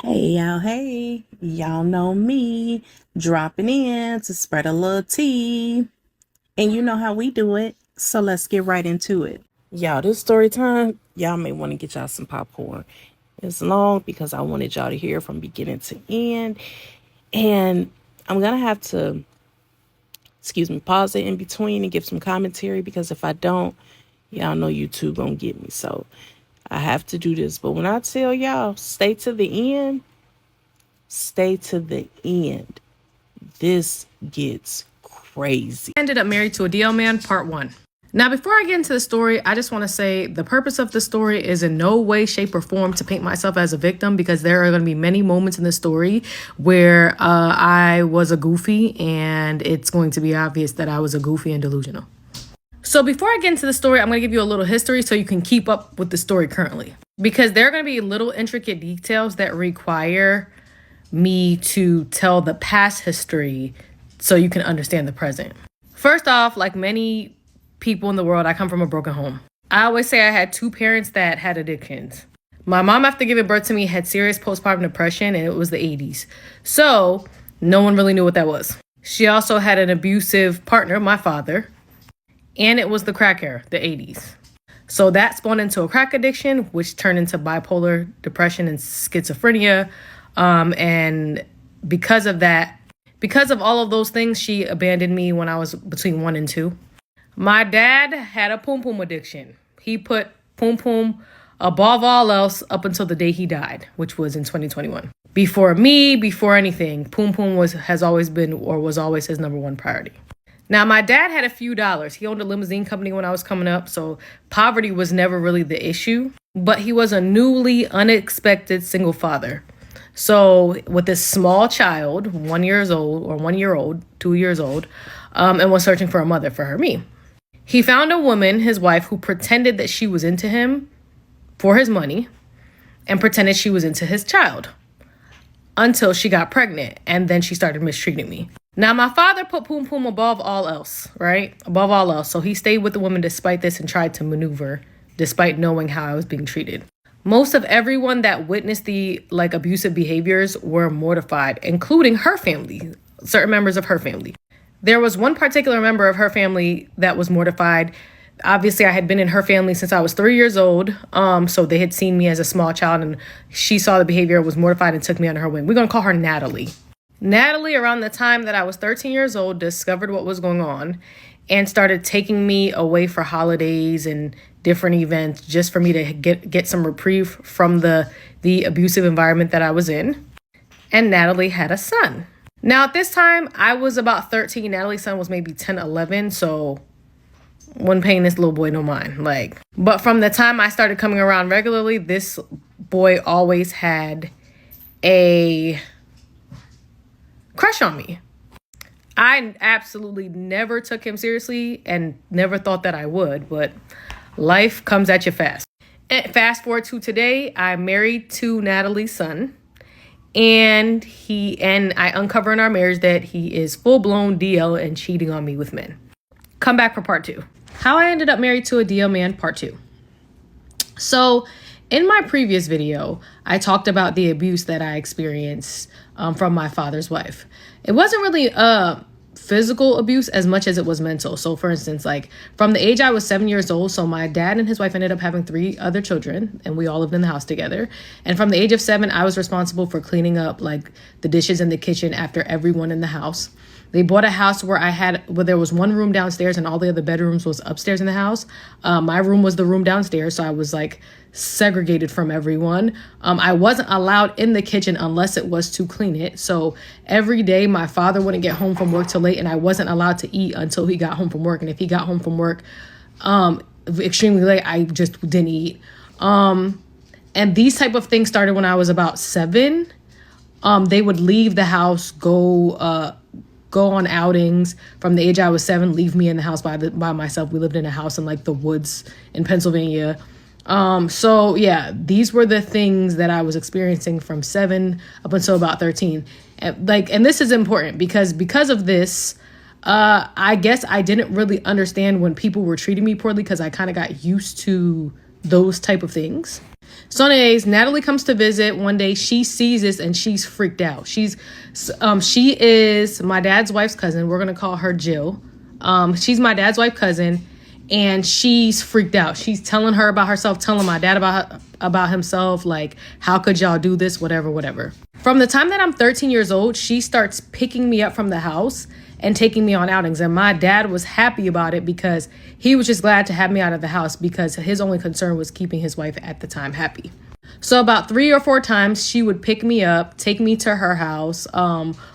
Hey, y'all know me dropping in to spread a little tea. And you know how we do it. So let's get right into it. Y'all, this story time, y'all may want to get y'all some popcorn. It's long because I wanted y'all to hear from beginning to end. And I'm going to have to, pause it in between and give some commentary because if I don't, y'all know YouTube gonna get me. So I have to do this. But when I tell y'all, stay to the end. This gets crazy. Ended up married to a DL man, part 1. Now, before I get into the story, I just want to say the purpose of the story is in no way, shape, or form to paint myself as a victim, because there are going to be many moments in the story where I was a goofy, and it's going to be obvious that I was a goofy and delusional. So before I get into the story, I'm going to give you a little history so you can keep up with the story currently, because there are going to be little intricate details that require me to tell the past history so you can understand the present. First off, like many people in the world, I come from a broken home. I always say I had two parents that had addictions. My mom, after giving birth to me, had serious postpartum depression, and it was the 80s. So no one really knew what that was. She also had an abusive partner, my father, and it was the crack era, the 80s. So that spawned into a crack addiction, which turned into bipolar depression and schizophrenia. And because of that, because of all of those things, she abandoned me when I was between 1 and 2. My dad had a poom poom addiction. He put poom poom above all else up until the day he died, which was in 2021. Before me, before anything, poom poom was always his number one priority. Now, my dad had a few dollars. He owned a limousine company when I was coming up, so poverty was never really the issue. But he was a newly unexpected single father. So with this small child, 1 year old, 2 years old, and was searching for a mother for me. He found a woman, his wife, who pretended that she was into him for his money and pretended she was into his child until she got pregnant, and then she started mistreating me. Now, my father put poom poom above all else, right? Above all else. So he stayed with the woman despite this and tried to maneuver despite knowing how I was being treated. Most of everyone that witnessed the abusive behaviors were mortified, including her family, certain members of her family. There was one particular member of her family that was mortified. Obviously, I had been in her family since I was 3 years old. So they had seen me as a small child, and she saw the behavior, was mortified, and took me under her wing. We're going to call her Natalie. Natalie, around the time that I was 13 years old, discovered what was going on and started taking me away for holidays and different events just for me to get some reprieve from the abusive environment that I was in. And Natalie had a son. Now, at this time, I was about 13. Natalie's son was maybe 10, 11. So wasn't paying this little boy no mind. But from the time I started coming around regularly, this boy always had a crush on me. I absolutely never took him seriously and never thought that I would, but life comes at you fast. And fast forward to today, I'm married to Natalie's son. And I uncover in our marriage that he is full-blown DL and cheating on me with men. Come back for part 2. How I ended up married to a DL man, part 2. So in my previous video, I talked about the abuse that I experienced from my father's wife. It wasn't really physical abuse as much as it was mental. So for instance, from the age I was 7 years old, so my dad and his wife ended up having 3 other children, and we all lived in the house together. And from the age of 7, I was responsible for cleaning up the dishes in the kitchen after everyone in the house. They bought a house where there was one room downstairs and all the other bedrooms was upstairs in the house. My room was the room downstairs, so I was segregated from everyone. I wasn't allowed in the kitchen unless it was to clean it. So every day my father wouldn't get home from work till late, and I wasn't allowed to eat until he got home from work. And if he got home from work extremely late, I just didn't eat. And these type of things started when I was about 7. They would leave the house, go on outings. From the age I was 7, leave me in the house by myself. We lived in a house in the woods in Pennsylvania. So yeah, these were the things that I was experiencing from 7 up until about 13. And this is important because of this, I guess I didn't really understand when people were treating me poorly, because I kind of got used to those type of things. So anyways, Natalie comes to visit one day. She sees this and she's freaked out. She is my dad's wife's cousin. We're going to call her Jill. She's my dad's wife cousin, and she's freaked out. She's telling her about herself, telling my dad about himself, like, how could y'all do this, whatever. From the time that I'm 13 years old, she starts picking me up from the house and taking me on outings. And my dad was happy about it because he was just glad to have me out of the house because his only concern was keeping his wife at the time happy. So about 3 or 4 times she would pick me up, take me to her house,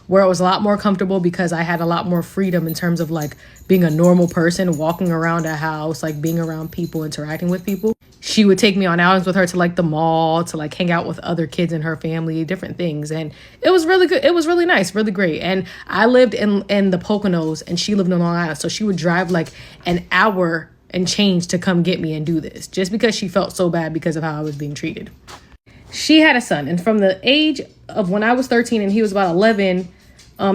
where it was a lot more comfortable because I had a lot more freedom in terms of like being a normal person, walking around a house, like being around people, interacting with people. She would take me on outings with her to like the mall, to like hang out with other kids in her family, different things. And it was really good. It was really nice, really great. And I lived in the Poconos and she lived in Long Island. So she would drive like an hour and change to come get me and do this just because she felt so bad because of how I was being treated. She had a son, and from the age of when I was 13 and he was about 11,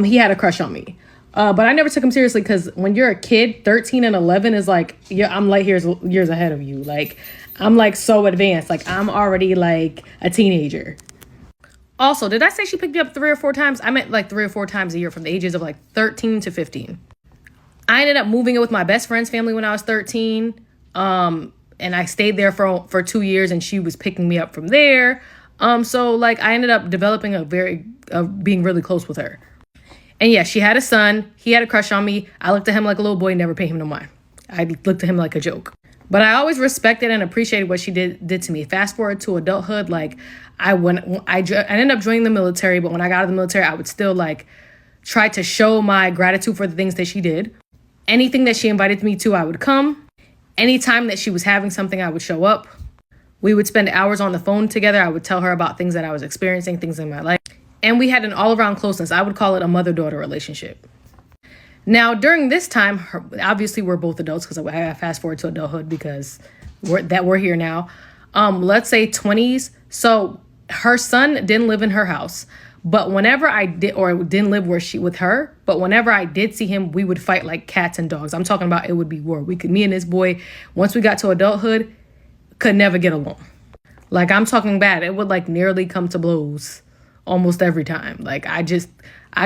he had a crush on me. But I never took him seriously because when you're a kid, 13 and 11 is like, I'm like years ahead of you. Like, I'm like so advanced. Like, I'm already like a teenager. Also, did I say she picked me up 3 or 4 times? I meant like 3 or 4 times a year from the ages of like 13 to 15. I ended up moving in with my best friend's family when I was 13. And I stayed there for 2 years and she was picking me up from there. So like I ended up developing being really close with her. And yeah, she had a son. He had a crush on me. I looked at him like a little boy, never paid him no mind. I looked at him like a joke. But I always respected and appreciated what she did to me. Fast forward to adulthood, like I ended up joining the military, but when I got out of the military, I would still like try to show my gratitude for the things that she did. Anything that she invited me to, I would come. Anytime that she was having something, I would show up. We would spend hours on the phone together. I would tell her about things that I was experiencing, things in my life. And we had an all-around closeness. I would call it a mother-daughter relationship. Now, during this time, obviously we're both adults because I fast forward to adulthood because we're here now. Let's say 20s. So her son didn't live in her house. But whenever I did, or didn't live with her, but whenever I did see him, we would fight like cats and dogs. I'm talking about it would be war. Me and this boy, once we got to adulthood, could never get along. Like I'm talking bad. It would like nearly come to blows almost every time. Like I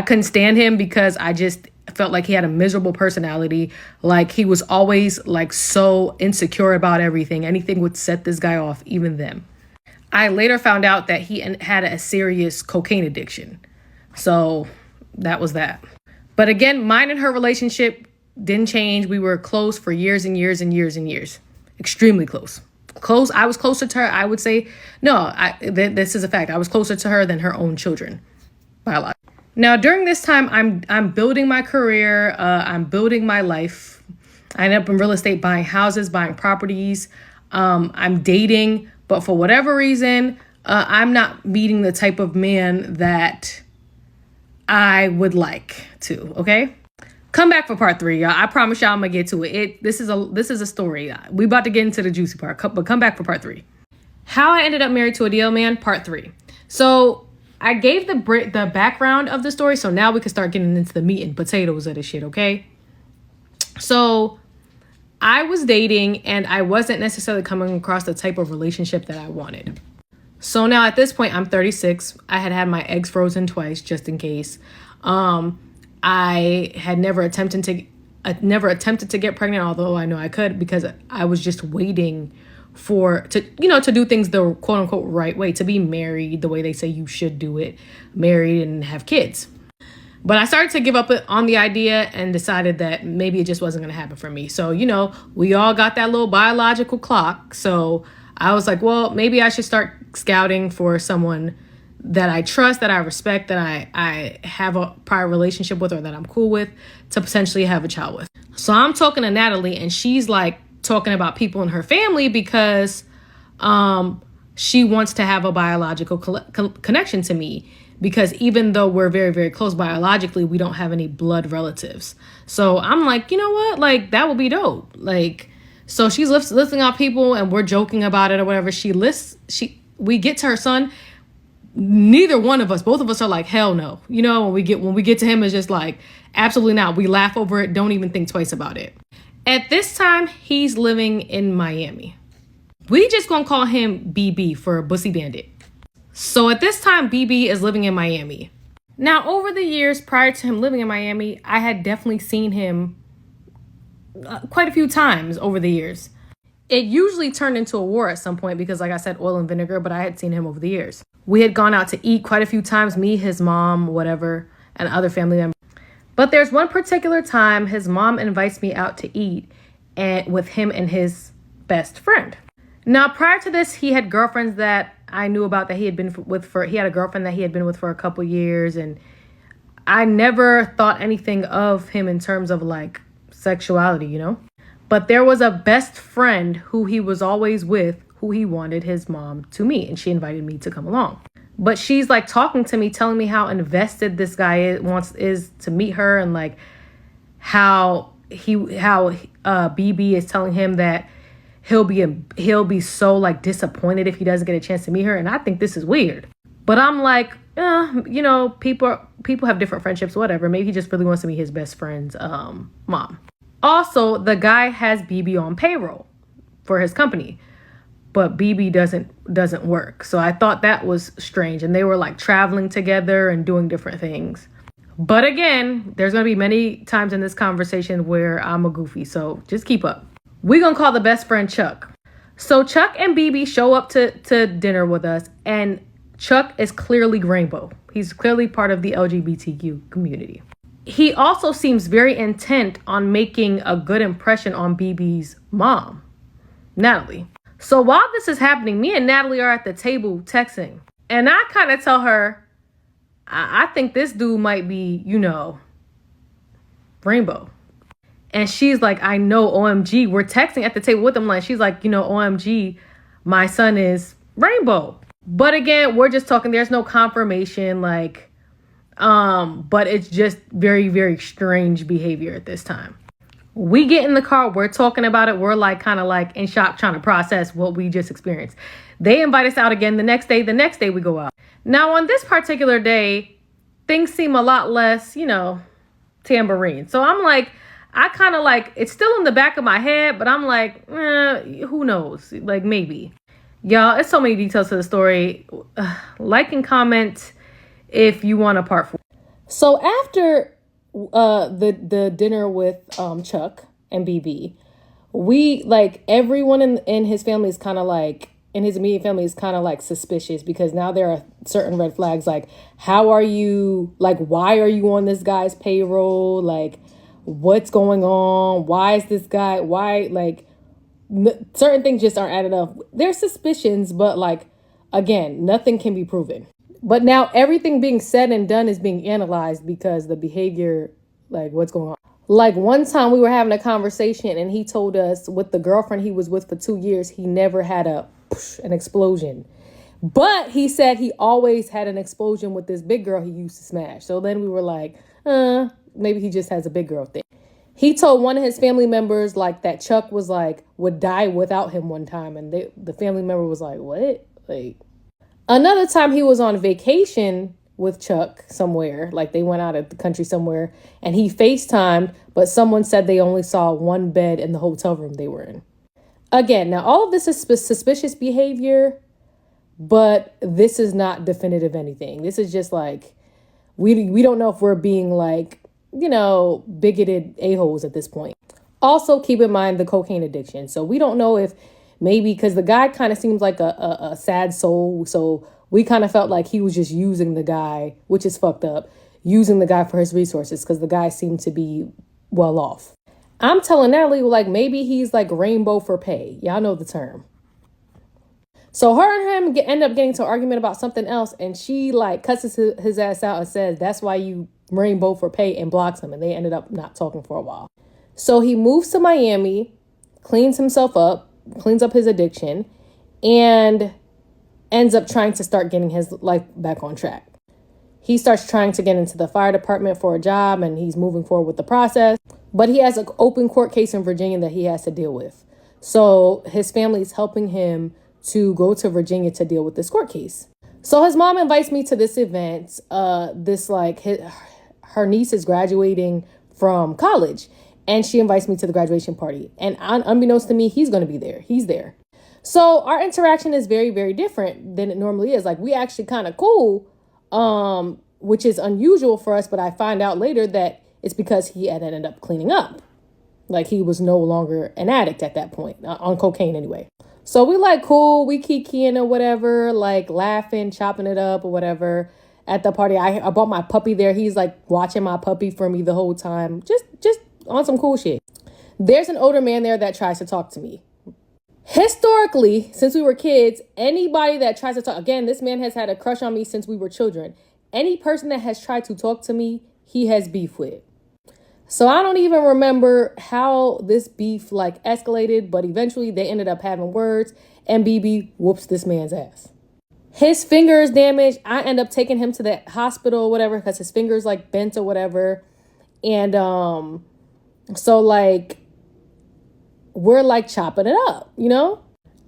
couldn't stand him because I just felt like he had a miserable personality. Like he was always like so insecure about everything. Anything would set this guy off, even them. I later found out that he had a serious cocaine addiction. So that was that. But again, mine and her relationship didn't change. We were close for years and years and years and years. Extremely close. I was closer to her, I would say. This is a fact. I was closer to her than her own children. Biologically. Now, during this time, I'm building my career. I'm building my life. I ended up in real estate, buying houses, buying properties. I'm dating. But for whatever reason, I'm not meeting the type of man that I would like to, okay? Come back for part 3, y'all. I promise y'all I'm going to get to it. This is a story. We about to get into the juicy part, but come back for part 3. How I ended up married to a DL man, part 3. So I gave the background of the story, so now we can start getting into the meat and potatoes of this shit, okay? So I was dating and I wasn't necessarily coming across the type of relationship that I wanted. So now at this point, I'm 36. I had my eggs frozen twice just in case. I had never attempted to get pregnant, although I know I could because I was just waiting to do things the quote unquote right way, to be married the way they say you should do it, married and have kids. But I started to give up on the idea and decided that maybe it just wasn't going to happen for me. So, we all got that little biological clock. So I was like, well, maybe I should start scouting for someone that I trust, that I respect, that I have a prior relationship with or that I'm cool with to potentially have a child with. So I'm talking to Natalie and she's like talking about people in her family because she wants to have a biological connection to me. Because even though we're very, very close biologically, we don't have any blood relatives. So I'm like, you know what? Like, that would be dope. Like, so she's listing out people and we're joking about it or whatever. We get to her son. Neither one of us, both of us are like, hell no. When we get to him, it's just like, absolutely not. We laugh over it. Don't even think twice about it. At this time, he's living in Miami. We just gonna call him BB for Bussy Bandit. So at this time, BB is living in Miami. Now, over the years prior to him living in Miami, I had definitely seen him quite a few times over the years. It usually turned into a war at some point because, like I said, oil and vinegar, but I had seen him over the years. We had gone out to eat quite a few times, me, his mom, whatever, and other family members. But there's one particular time his mom invites me out to eat and with him and his best friend. Now, prior to this, he had girlfriends that I knew about that he had been with for, he had a girlfriend that he had been with for a couple years. And I never thought anything of him in terms of like sexuality, you know? But there was a best friend who he was always with, who he wanted his mom to meet. And she invited me to come along. But she's like talking to me, telling me how invested this guy is to meet her. And like how BB is telling him that he'll be so like disappointed if he doesn't get a chance to meet her. And I think this is weird. But I'm like, you know, people have different friendships, whatever. Maybe he just really wants to meet his best friend's mom. Also, the guy has BB on payroll for his company, but BB doesn't work. So I thought that was strange. And they were like traveling together and doing different things. But again, there's going to be many times in this conversation where I'm a goofy. So just keep up. We're going to call the best friend Chuck. So Chuck and BB show up to dinner with us. And Chuck is clearly rainbow. He's clearly part of the LGBTQ community. He also seems very intent on making a good impression on BB's mom, Natalie. So while this is happening, me and Natalie are at the table texting. And I kind of tell her, I think this dude might be, you know, rainbow. And she's like, I know, OMG. We're texting at the table with him. Like, she's like, you know, OMG, my son is rainbow. But again, we're just talking. There's no confirmation, like, but it's just very, very strange behavior at this time. We get in the car. We're talking about it. We're like kind of like in shock, trying to process what we just experienced. They invite us out again the next day. The next day we go out. Now, on this particular day, things seem a lot less, you know, tambourine. So I'm like, I kind of like, it's still in the back of my head, but I'm like, who knows? Like, maybe. Y'all, it's so many details to the story. Like and comment if you want a part 4. So after the dinner with Chuck and BB, we like everyone in his family is kind of like, in his immediate family is kind of like suspicious because now there are certain red flags like, how are you, like, why are you on this guy's payroll? Like, what's going on? Why is this guy, why, like, certain things just aren't added up. There's suspicions, but like, again, nothing can be proven. But now everything being said and done is being analyzed because the behavior, like what's going on. Like one time we were having a conversation and he told us with the girlfriend he was with for 2 years, he never had an explosion. But he said he always had an explosion with this big girl he used to smash. So then we were like, maybe he just has a big girl thing. He told one of his family members like that Chuck was like, would die without him one time. And the family member was like, what? Like, another time he was on vacation with Chuck somewhere, like they went out of the country somewhere and he FaceTimed, but someone said they only saw one bed in the hotel room they were in. Again, now all of this is suspicious behavior, but this is not definitive anything. This is just like, we don't know if we're being like, you know, bigoted a-holes at this point. Also, keep in mind the cocaine addiction. So we don't know if maybe because the guy kind of seems like a sad soul. So we kind of felt like he was just using the guy, which is fucked up, using the guy for his resources because the guy seemed to be well off. I'm telling Natalie, like, maybe he's like rainbow for pay. Y'all know the term. So her and him end up getting to an argument about something else. And she like cusses his ass out and says, that's why you rainbow for pay, and blocks him. And they ended up not talking for a while. So he moves to Miami, cleans himself up, cleans up his addiction, and ends up trying to start getting his life back on track. He starts trying to get into the fire department for a job, and he's moving forward with the process. But he has an open court case in Virginia that he has to deal with. So his family is helping him to go to Virginia to deal with this court case. So his mom invites me to this event. Her niece is graduating from college, and she invites me to the graduation party. And unbeknownst to me, he's going to be there. He's there. So our interaction is very, very different than it normally is. Like, we actually kind of cool, which is unusual for us. But I find out later that it's because he had ended up cleaning up. Like, he was no longer an addict at that point, on cocaine anyway. So we like cool, we kikiing or whatever, like laughing, chopping it up or whatever. At the party, I brought my puppy there. He's like watching my puppy for me the whole time. Just on some cool shit. There's an older man there that tries to talk to me. Historically, since we were kids, anybody that tries to talk, again, this man has had a crush on me since we were children. Any person that has tried to talk to me, he has beef with. So I don't even remember how this beef like escalated, but eventually they ended up having words and BB whoops this man's ass. His finger is damaged. I end up taking him to the hospital or whatever because his finger's like bent or whatever. And so like we're like chopping it up, you know?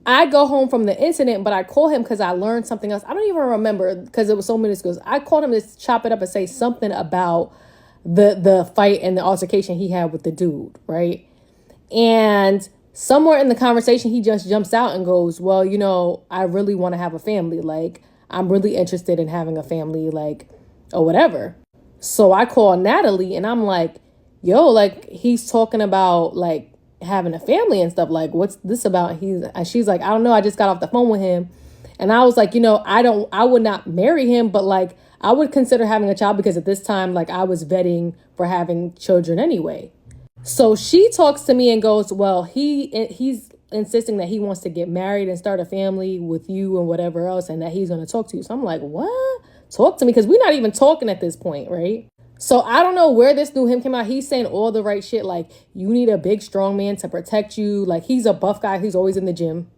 I go home from the incident, but I call him because I learned something else. I don't even remember because it was so minuscule. I called him to chop it up and say something about the fight and the altercation he had with the dude, right? And somewhere in the conversation, he just jumps out and goes, well, you know, I really want to have a family. Like, I'm really interested in having a family, like, or whatever. So I call Natalie and I'm like, yo, like, he's talking about like having a family and stuff. Like, what's this about? She's like, I don't know. I just got off the phone with him. And I was like, you know, I would not marry him, but like, I would consider having a child because at this time, like, I was vetting for having children anyway. So she talks to me and goes, well, he's insisting that he wants to get married and start a family with you and whatever else, and that he's going to talk to you. So I'm like, what? Talk to me? Because we're not even talking at this point, right? So I don't know where this new him came out. He's saying all the right shit. Like, you need a big, strong man to protect you. Like, he's a buff guy. He's always in the gym.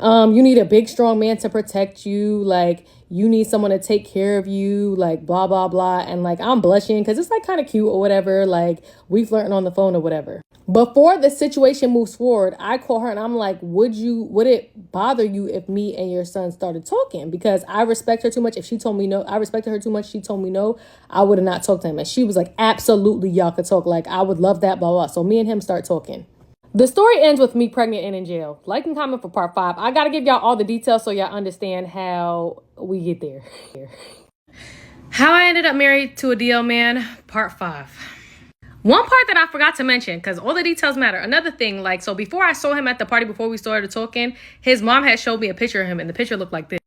You need a big, strong man to protect you. Like, you need someone to take care of you, like, blah, blah, blah. And like, I'm blushing because it's like kind of cute or whatever. Like, we flirting on the phone or whatever. Before the situation moves forward, I call her and I'm like, would it bother you if me and your son started talking? Because I respect her too much. If she told me no, I respected her too much. She told me no, I would have not talked to him. And she was like, absolutely, y'all could talk. Like, I would love that, blah, blah. So me and him start talking. The story ends with me pregnant and in jail. Like and comment for part 5. I got to give y'all all the details so y'all understand how we get there. How I ended up married to a DL man, part 5. One part that I forgot to mention, because all the details matter. Another thing, like, so before I saw him at the party, before we started talking, his mom had showed me a picture of him, and the picture looked like this.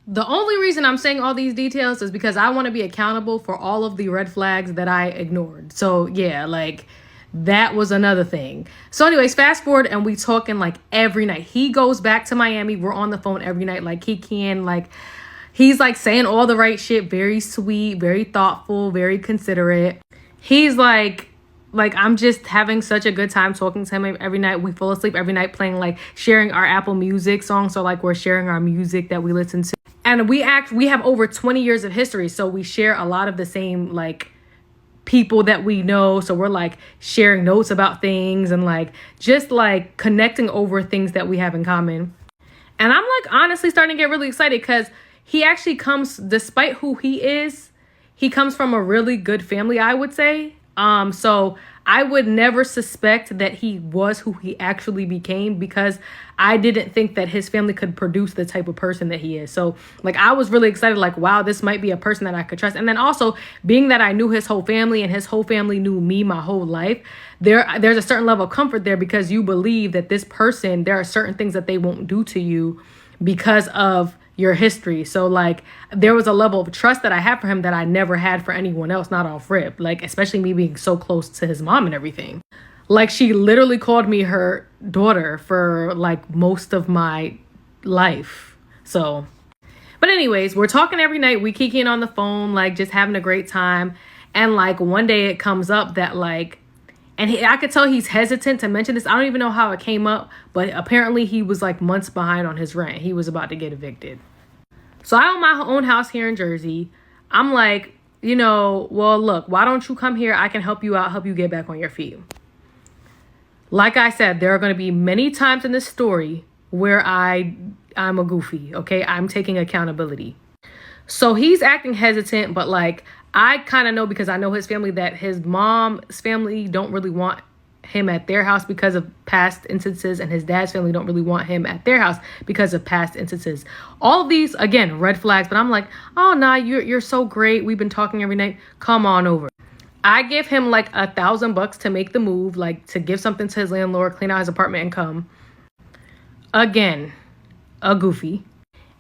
The only reason I'm saying all these details is because I want to be accountable for all of the red flags that I ignored. So, yeah, like, that was another thing. So anyways, fast forward and we talking like every night. He goes back to Miami. We're on the phone every night. Like, he can, like, he's like saying all the right shit. Very sweet, very thoughtful, very considerate. He's like I'm just having such a good time talking to him every night. We fall asleep every night playing, like, sharing our Apple Music songs. So like, we're sharing our music that we listen to. And we have over 20 years of history. So we share a lot of the same, like, people that we know. So we're like sharing notes about things and like just like connecting over things that we have in common. And I'm like honestly starting to get really excited because he actually comes, despite who he is, he comes from a really good family, I would say. So I would never suspect that he was who he actually became because I didn't think that his family could produce the type of person that he is. So like, I was really excited, like, wow, this might be a person that I could trust. And then also being that I knew his whole family and his whole family knew me my whole life, there's a certain level of comfort there because you believe that this person, there are certain things that they won't do to you because of your history. So like, there was a level of trust that I had for him that I never had for anyone else, not off rip, like, especially me being so close to his mom and everything. Like, she literally called me her daughter for like most of my life. So, but anyways, we're talking every night. We kikiing on the phone, like just having a great time. And like one day it comes up that like, and I could tell he's hesitant to mention this. I don't even know how it came up, but apparently he was like months behind on his rent. He was about to get evicted. So I own my own house here in Jersey. I'm like, you know, well, look, why don't you come here? I can help you out, help you get back on your feet. Like I said, there are going to be many times in this story where I'm a goofy, okay? I'm taking accountability. So he's acting hesitant, but like, I kind of know because I know his family that his mom's family don't really want him at their house because of past instances, and his dad's family don't really want him at their house because of past instances. All of these, again, red flags, but I'm like, oh, nah, you're so great. We've been talking every night. Come on over. I give him like $1,000 to make the move, like to give something to his landlord, clean out his apartment and come. Again, a goofy.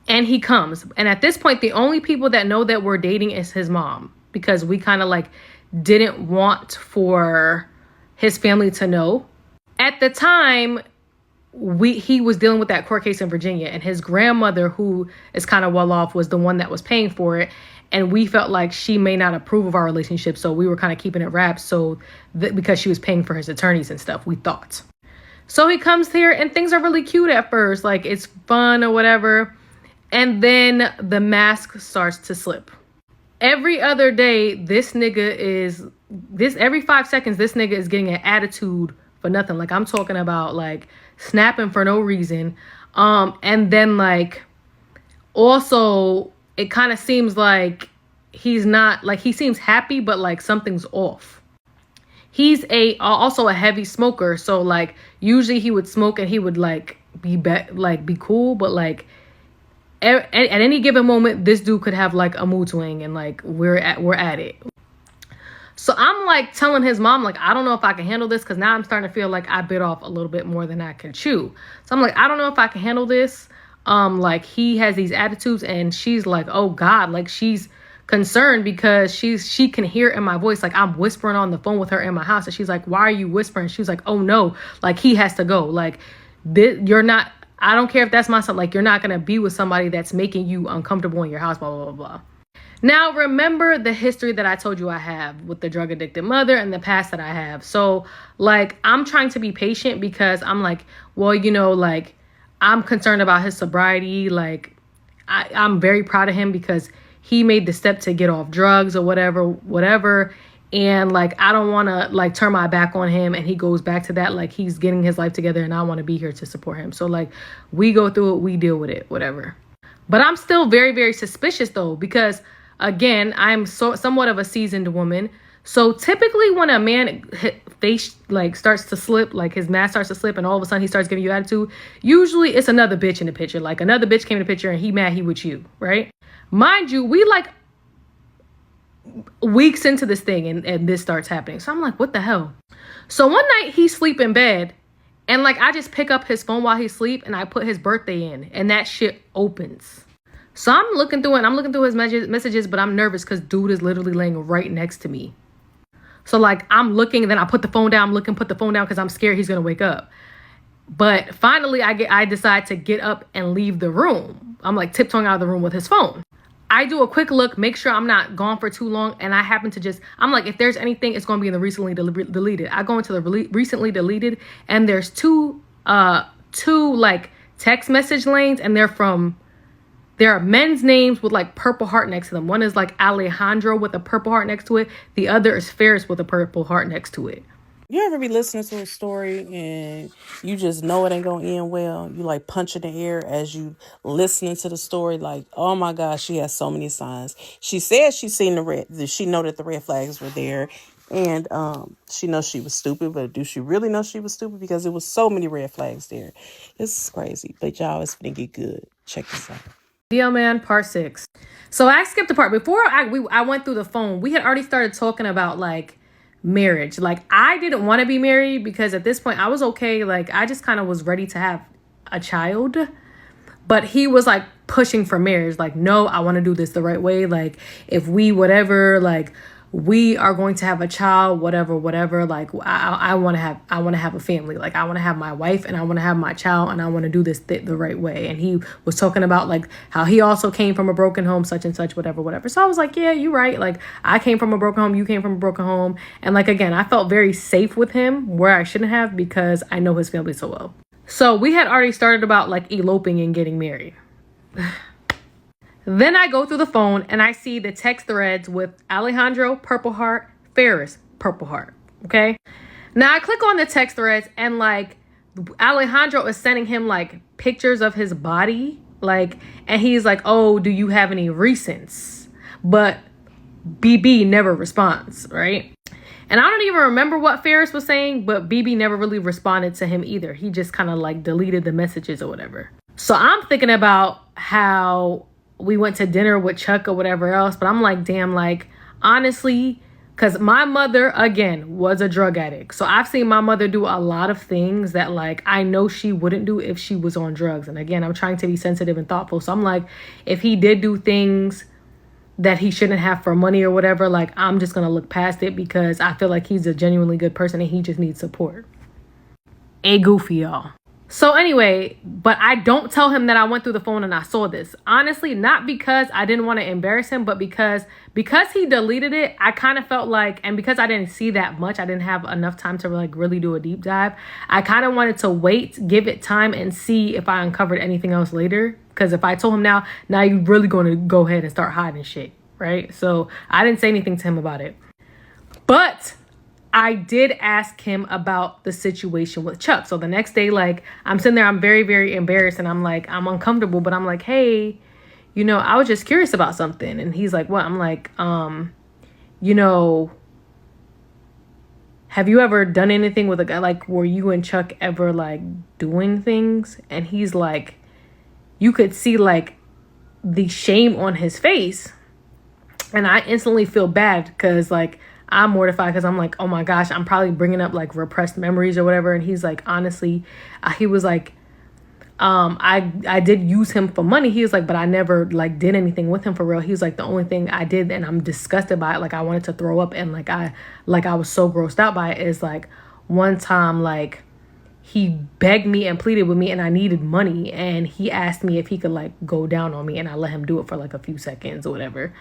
And he comes. And at this point, the only people that know that we're dating is his mom, because we kind of like didn't want for his family to know. At the time, he was dealing with that court case in Virginia, and his grandmother, who is kind of well off, was the one that was paying for it. And we felt like she may not approve of our relationship, so we were kind of keeping it wrapped. So because she was paying for his attorneys and stuff, we thought. So he comes here, and things are really cute at first, like it's fun or whatever. And then the mask starts to slip. Every other day, every 5 seconds, this nigga is getting an attitude for nothing. Like, I'm talking about like snapping for no reason. And then like, also it kind of seems like he's not, like, he seems happy, but like something's off. He's also a heavy smoker. So like, usually he would smoke and he would like be cool, but like, at any given moment, this dude could have like a mood swing, and like we're at it. So I'm like telling his mom, like, I don't know if I can handle this, because now I'm starting to feel like I bit off a little bit more than I can chew. So I'm like, I don't know if I can handle this. Like, he has these attitudes, and she's like, oh God, like she's concerned because she can hear in my voice, like I'm whispering on the phone with her in my house, and she's like, why are you whispering? She's like, oh no, like he has to go. Like, you're not. I don't care if that's my son. Like, you're not going to be with somebody that's making you uncomfortable in your house, blah, blah, blah, blah. Now, remember the history that I told you I have with the drug addicted mother and the past that I have. So, like, I'm trying to be patient because I'm like, well, you know, like, I'm concerned about his sobriety. Like, I'm very proud of him because he made the step to get off drugs or whatever. And like, I don't want to like turn my back on him and he goes back to that. Like, he's getting his life together, and I want to be here to support him. So like, we go through it, we deal with it, whatever. But I'm still very, very suspicious though, because again, I'm somewhat of a seasoned woman. So typically when a man face like starts to slip, like his mask starts to slip, and all of a sudden he starts giving you attitude, usually it's another bitch in the picture. Like, another bitch came in the picture and he mad he with you, right? Mind you, we like weeks into this thing, and this starts happening. So I'm like, what the hell? So one night he's sleep in bed, and like, I just pick up his phone while he's asleep, and I put his birthday in, and that shit opens. So I'm looking through it, and I'm looking through his messages, but I'm nervous because dude is literally laying right next to me. So like, I'm looking, and then I put the phone down, put the phone down because I'm scared he's gonna wake up. But finally I decide to get up and leave the room. I'm like tiptoeing out of the room with his phone. I do a quick look, make sure I'm not gone for too long. And I happen to I'm like, if there's anything, it's going to be in the recently deleted. I go into the recently deleted, and there's two like text message lanes, and there are men's names with like purple heart next to them. One is like Alejandro with a purple heart next to it. The other is Ferris with a purple heart next to it. You ever be listening to a story and you just know it ain't gonna end well? You like punch in the air as you listening to the story, like, oh my gosh, she has so many signs. She said she seen she know that the red flags were there, and she knows she was stupid, but do she really know she was stupid? Because there was so many red flags there. This is crazy, but y'all, it's gonna get good. Check this out. Deal Man, part 6. So I skipped a part. Before I went through the phone, we had already started talking about like marriage. Like, I didn't want to be married because at this point I was okay. Like, I just kind of was ready to have a child, but he was like pushing for marriage. Like, no, I want to do this the right way. Like, if we, whatever, like, we are going to have a child, whatever, like, I want to have a family. Like, I want to have my wife, and I want to have my child, and I want to do this the right way. And he was talking about like how he also came from a broken home, such and such, whatever. So I was like, yeah, you're right. Like, I came from a broken home, you came from a broken home. And like, again, I felt very safe with him where I shouldn't have, because I know his family so well. So we had already started about like eloping and getting married. Then I go through the phone and I see the text threads with Alejandro, purple heart, Ferris, purple heart. Okay. Now I click on the text threads, and like, Alejandro is sending him like pictures of his body. Like, and he's like, oh, do you have any recents? But BB never responds. Right. And I don't even remember what Ferris was saying, but BB never really responded to him either. He just kind of like deleted the messages or whatever. So I'm thinking about how we went to dinner with Chuck or whatever else, but I'm like, damn, like, honestly, because my mother, again, was a drug addict. So I've seen my mother do a lot of things that, like, I know she wouldn't do if she was on drugs. And again, I'm trying to be sensitive and thoughtful. So I'm like, if he did do things that he shouldn't have for money or whatever, like, I'm just going to look past it because I feel like he's a genuinely good person and he just needs support. A goofy, y'all. So anyway, but I don't tell him that I went through the phone and I saw this. Honestly, not because I didn't want to embarrass him, but because he deleted it, I kind of felt like, and because I didn't see that much, I didn't have enough time to like really do a deep dive. I kind of wanted to wait, give it time and see if I uncovered anything else later. Because if I told him now you're really going to go ahead and start hiding shit, right? So I didn't say anything to him about it. But I did ask him about the situation with Chuck. So the next day, like, I'm sitting there, I'm very, very embarrassed. And I'm like, I'm uncomfortable. But I'm like, hey, you know, I was just curious about something. And he's like, what? I'm like, you know, have you ever done anything with a guy? Like, were you and Chuck ever, like, doing things? And he's like, you could see, like, the shame on his face. And I instantly feel bad because, like, I'm mortified because I'm like, oh my gosh, I'm probably bringing up like repressed memories or whatever. And he's like, honestly, he was like, I did use him for money. He was like, but I never like did anything with him for real. He was like, the only thing I did, and I'm disgusted by it, like I wanted to throw up, and like I was so grossed out by it, is like one time, like he begged me and pleaded with me and I needed money. And he asked me if he could like go down on me, and I let him do it for like a few seconds or whatever.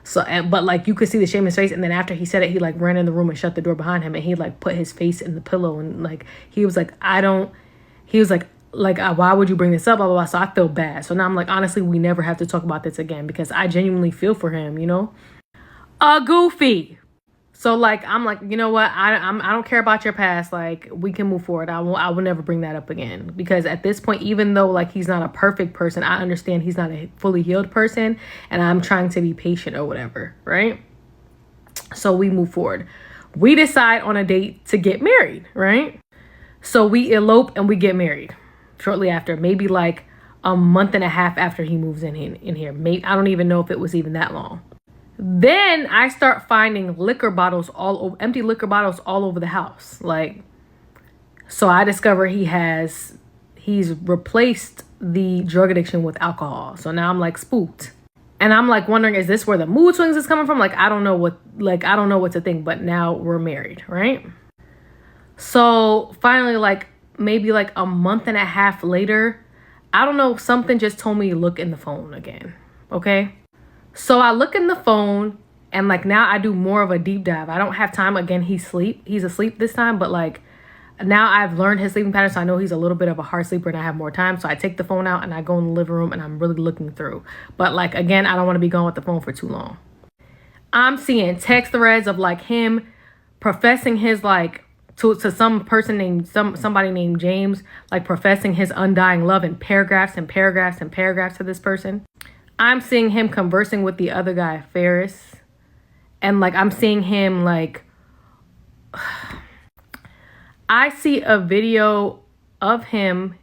So, but like you could see the shame in his face. And then after he said it, he like ran in the room and shut the door behind him. And he like put his face in the pillow. And like, he was like, why would you bring this up? Blah, blah, blah. So I feel bad. So now I'm like, honestly, we never have to talk about this again because I genuinely feel for him, you know? Goofy. So like, I'm like, you know what? I don't care about your past. Like, we can move forward. I will never bring that up again, because at this point, even though like he's not a perfect person, I understand he's not a fully healed person, and I'm trying to be patient or whatever. Right. So we move forward. We decide on a date to get married. Right. So we elope and we get married shortly after, maybe like a month and a half after he moves in here. Maybe, I don't even know if it was even that long. Then I start finding empty liquor bottles all over the house. Like, so I discover he's replaced the drug addiction with alcohol. So now I'm like spooked. And I'm like wondering, is this where the mood swings is coming from? Like, I don't know what to think, but now we're married, right? So finally, like maybe like a month and a half later, I don't know, something just told me to look in the phone again. Okay. So I look in the phone, and like now I do more of a deep dive. I don't have time. Again, he's asleep this time, but like now I've learned his sleeping pattern. So I know he's a little bit of a hard sleeper and I have more time. So I take the phone out and I go in the living room and I'm really looking through. But like, again, I don't want to be going with the phone for too long. I'm seeing text threads of like him professing his like to some person named somebody named James, like professing his undying love in paragraphs and paragraphs and paragraphs to this person. I'm seeing him conversing with the other guy, Ferris. And like, I'm seeing him like, I see a video of him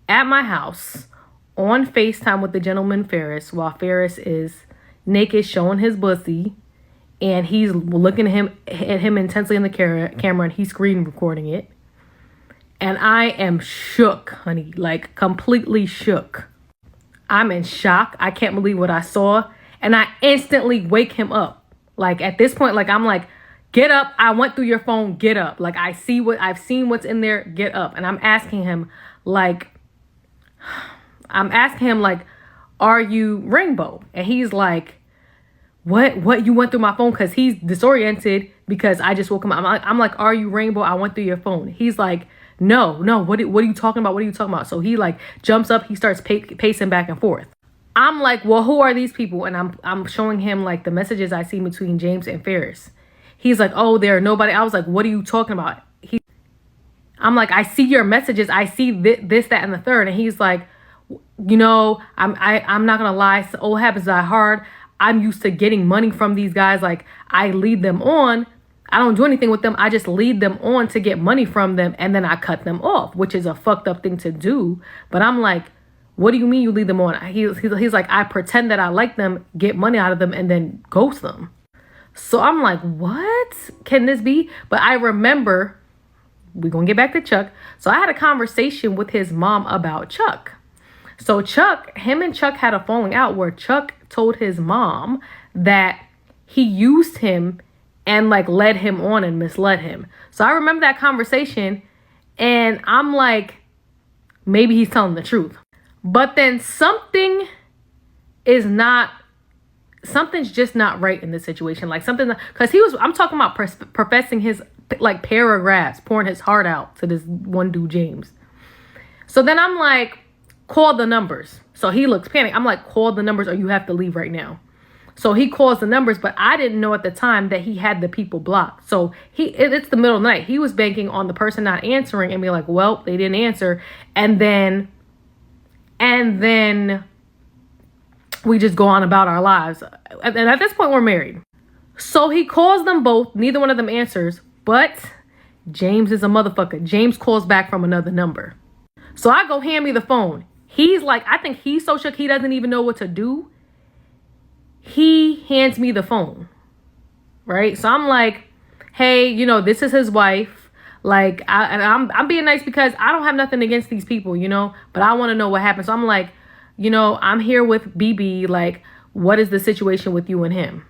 at my house on FaceTime with the gentleman Ferris, while Ferris is naked, showing his pussy. And he's looking at him intensely in the camera, and he's screen recording it. And I am shook, honey, like completely shook. I'm in shock. I can't believe what I saw. And I instantly wake him up. Like at this point, like I'm like, get up. I went through your phone. Get up. Like I've seen what's in there. Get up. And I'm asking him like, are you Rainbow? And he's like, what? You went through my phone? Because he's disoriented because I just woke him up. I'm like, are you Rainbow? I went through your phone. He's like, no, what are you talking about? What are you talking about? So he like jumps up, he starts pacing back and forth. I'm like, well, who are these people? And I'm showing him like the messages I see between James and Ferris. He's like, oh, they're nobody. I was like, what are you talking about? I'm like, I see your messages. I see this, that, and the third. And he's like, you know, I'm not gonna lie. So old habits die hard. I'm used to getting money from these guys. Like I lead them on. I don't do anything with them. I just lead them on to get money from them, and then I cut them off, which is a fucked up thing to do. But I'm like, what do you mean you lead them on? He's like, I pretend that I like them, get money out of them, and then ghost them. So I'm like, what can this be? But I remember, we're going to get back to Chuck. So I had a conversation with his mom about Chuck. So him and Chuck had a falling out where Chuck told his mom that he used him and like led him on and misled him. So I remember that conversation and I'm like, maybe he's telling the truth. But then something's just not right in this situation. Like because I'm talking about professing his like paragraphs, pouring his heart out to this one dude, James. So then I'm like, call the numbers. So he looks panicked. I'm like, call the numbers or you have to leave right now. So he calls the numbers, but I didn't know at the time that he had the people blocked. So it's the middle of the night. He was banking on the person not answering and be like, well, they didn't answer. And then we just go on about our lives. And at this point, we're married. So he calls them both. Neither one of them answers, but James is a motherfucker. James calls back from another number. So I go, hand me the phone. He's like, I think he's so shook he doesn't even know what to do. He hands me the phone, right? So I'm like, hey, this is his wife. Like, I'm being nice because I don't have nothing against these people, but I want to know what happened. So I'm like, I'm here with BB. Like, what is the situation with you and him?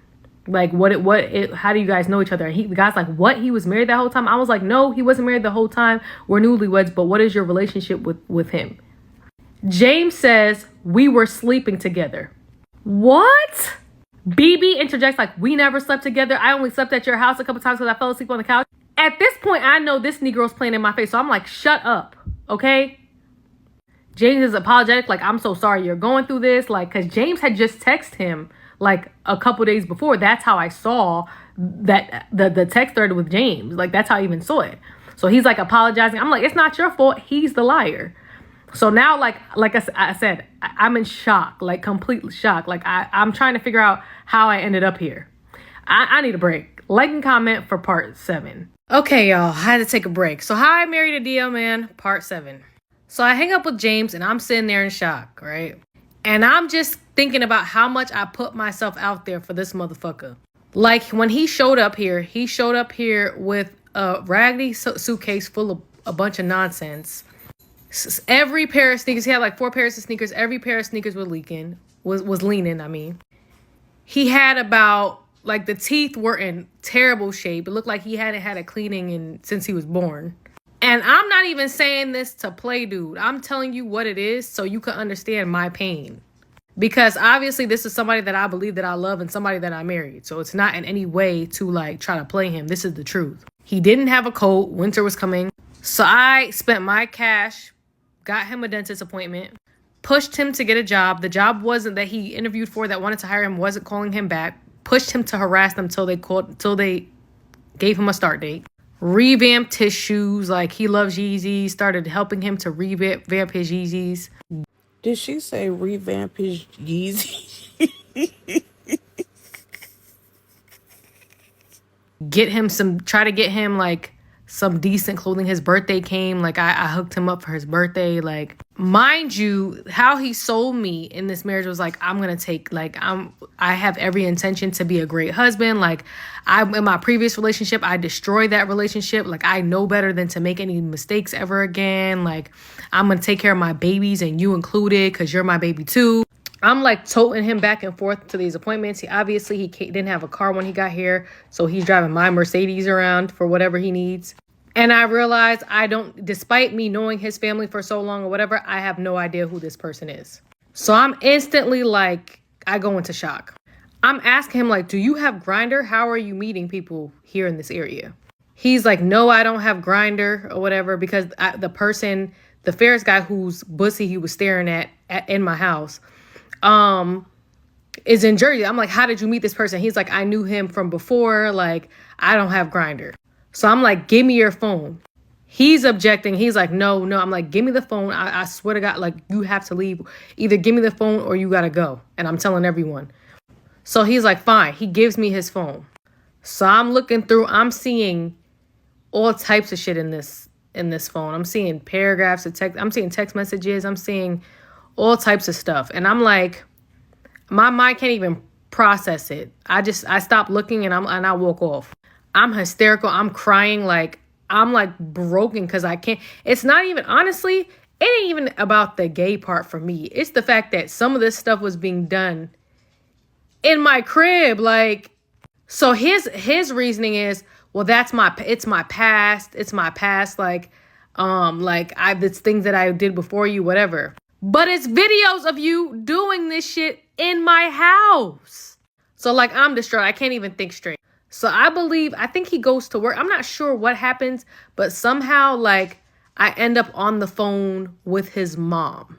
Like, how do you guys know each other? And the guy's like, what? He was married that whole time? I was like, no, he wasn't married the whole time. We're newlyweds, but what is your relationship with him? James says, we were sleeping together. What? BB interjects like, we never slept together. I only slept at your house a couple times because I fell asleep on the couch. At this point, I know this Negro's playing in my face. So I'm like, shut up. Okay. James is apologetic. Like, I'm so sorry you're going through this. Like, because James had just texted him like a couple days before. That's how I saw that the text thread with James. Like, that's how I even saw it. So he's like apologizing. I'm like, it's not your fault. He's the liar. So now, like I said, I'm in shock, like complete shock. Like I'm trying to figure out how I ended up here. I need a break. Like and comment for part 7. Okay, y'all, I had to take a break. So how I married a DL man, part 7. So I hang up with James and I'm sitting there in shock, right? And I'm just thinking about how much I put myself out there for this motherfucker. Like when he showed up here with a raggedy suitcase full of a bunch of nonsense. Every pair of sneakers, he had like 4 pairs of sneakers. Every pair of sneakers was leaning. He had about, like, the teeth were in terrible shape. It looked like he hadn't had a cleaning since he was born. And I'm not even saying this to play, dude. I'm telling you what it is so you can understand my pain. Because obviously this is somebody that I believe that I love and somebody that I married. So it's not in any way to like try to play him. This is the truth. He didn't have a coat. Winter was coming. So I spent my cash, got him a dentist appointment, pushed him to get a job. The job wasn't that he interviewed for that wanted to hire him, wasn't calling him back. Pushed him to harass them till they gave him a start date. Revamped his shoes. Like, he loves Yeezys. Started helping him to revamp his Yeezys. Did she say revamp his Yeezys? Try to get him like some decent clothing. His birthday came. Like, I hooked him up for his birthday. Like, mind you, how he sold me in this marriage was like, I have every intention to be a great husband. Like, in my previous relationship, I destroyed that relationship. Like, I know better than to make any mistakes ever again. Like, I'm going to take care of my babies and you included because you're my baby too. I'm like toting him back and forth to these appointments. He didn't have a car when he got here. So he's driving my Mercedes around for whatever he needs. And I realized despite me knowing his family for so long or whatever, I have no idea who this person is. So I'm instantly like, I go into shock. I'm asking him like, do you have Grindr? How are you meeting people here in this is He's like, no, I don't have Grindr or whatever because the Ferris guy whose bussy he was staring at in my house, is in Jersey. I'm like, how did you meet this person? He's like, I knew him from before. Like, I don't have Grindr. So I'm like, give me your phone. He's objecting. He's like, no. I'm like, give me the phone. I swear to God, like, you have to leave. Either give me the phone or you got to go. And I'm telling everyone. So he's like, fine. He gives me his phone. So I'm looking through, I'm seeing all types of shit in this phone. I'm seeing paragraphs of text, I'm seeing text messages, I'm seeing all types of stuff. And I'm like, my mind can't even process it. I stop looking and I walk off. I'm hysterical. I'm crying, like I'm like broken because I can't. It's not even, honestly, it ain't even about the gay part for me. It's the fact that some of this stuff was being done in my crib. Like, so his reasoning is, well, it's my past. It's my past. Like it's things that I did before you, whatever. But it's videos of you doing this shit in my house. So like, I'm distraught. I can't even think straight. So I think he goes to work. I'm not sure what happens, but somehow like I end up on the phone with his mom.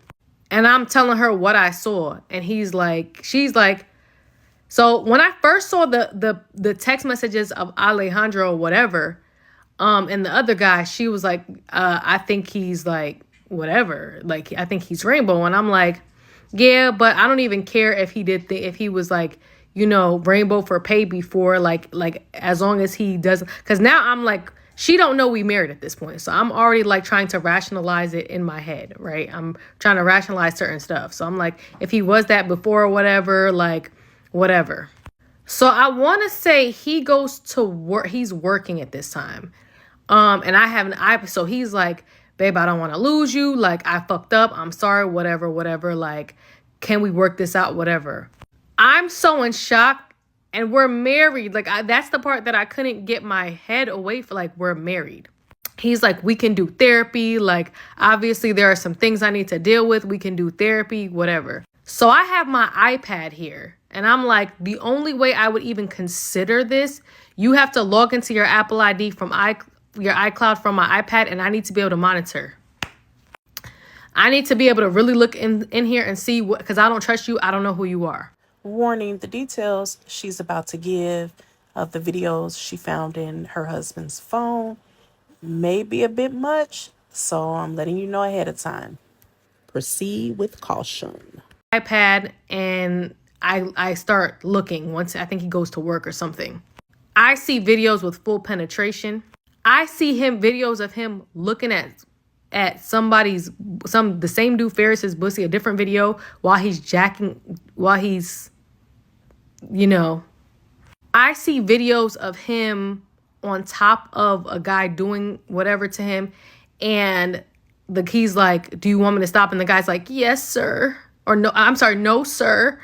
And I'm telling her what I saw. And she's like, so when I first saw the text messages of Alejandro or whatever, and the other guy, she was like, I think he's like, whatever. Like, I think he's rainbow. And I'm like, yeah, but I don't even care if if he was like, you know, rainbow for pay before, like as long as he doesn't, because now I'm like, she don't know we married at this point. So I'm already like trying to rationalize it in my head, right? I'm trying to rationalize certain stuff. So I'm like, if he was that before or whatever, like whatever. So I want to say he goes to work. He's working at this time. And so he's like, babe, I don't want to lose you. Like, I fucked up. I'm sorry, whatever. Like, can we work this out? Whatever. I'm so in shock, and we're married. Like, that's the part that I couldn't get my head away from. Like, we're married. He's like, we can do therapy. Like, obviously there are some things I need to deal with. We can do therapy, whatever. So I have my iPad here, and I'm like, the only way I would even consider this, you have to log into your Apple ID from your iCloud from my iPad, and I need to be able to monitor. I need to be able to really look in here and see what, because I don't trust you. I don't know who you are. Warning, the details she's about to give of the videos she found in her husband's phone may be a bit much, so I'm letting you know ahead of time. Proceed with caution. iPad, and I start looking once I think he goes to work or something. I see videos with full penetration. I see videos of him looking at the same dude Ferris's pussy, a different video while he's you know, I see videos of him on top of a guy doing whatever to him, and he's like, do you want me to stop? And the guy's like, yes, sir. Or no, I'm sorry, no, sir.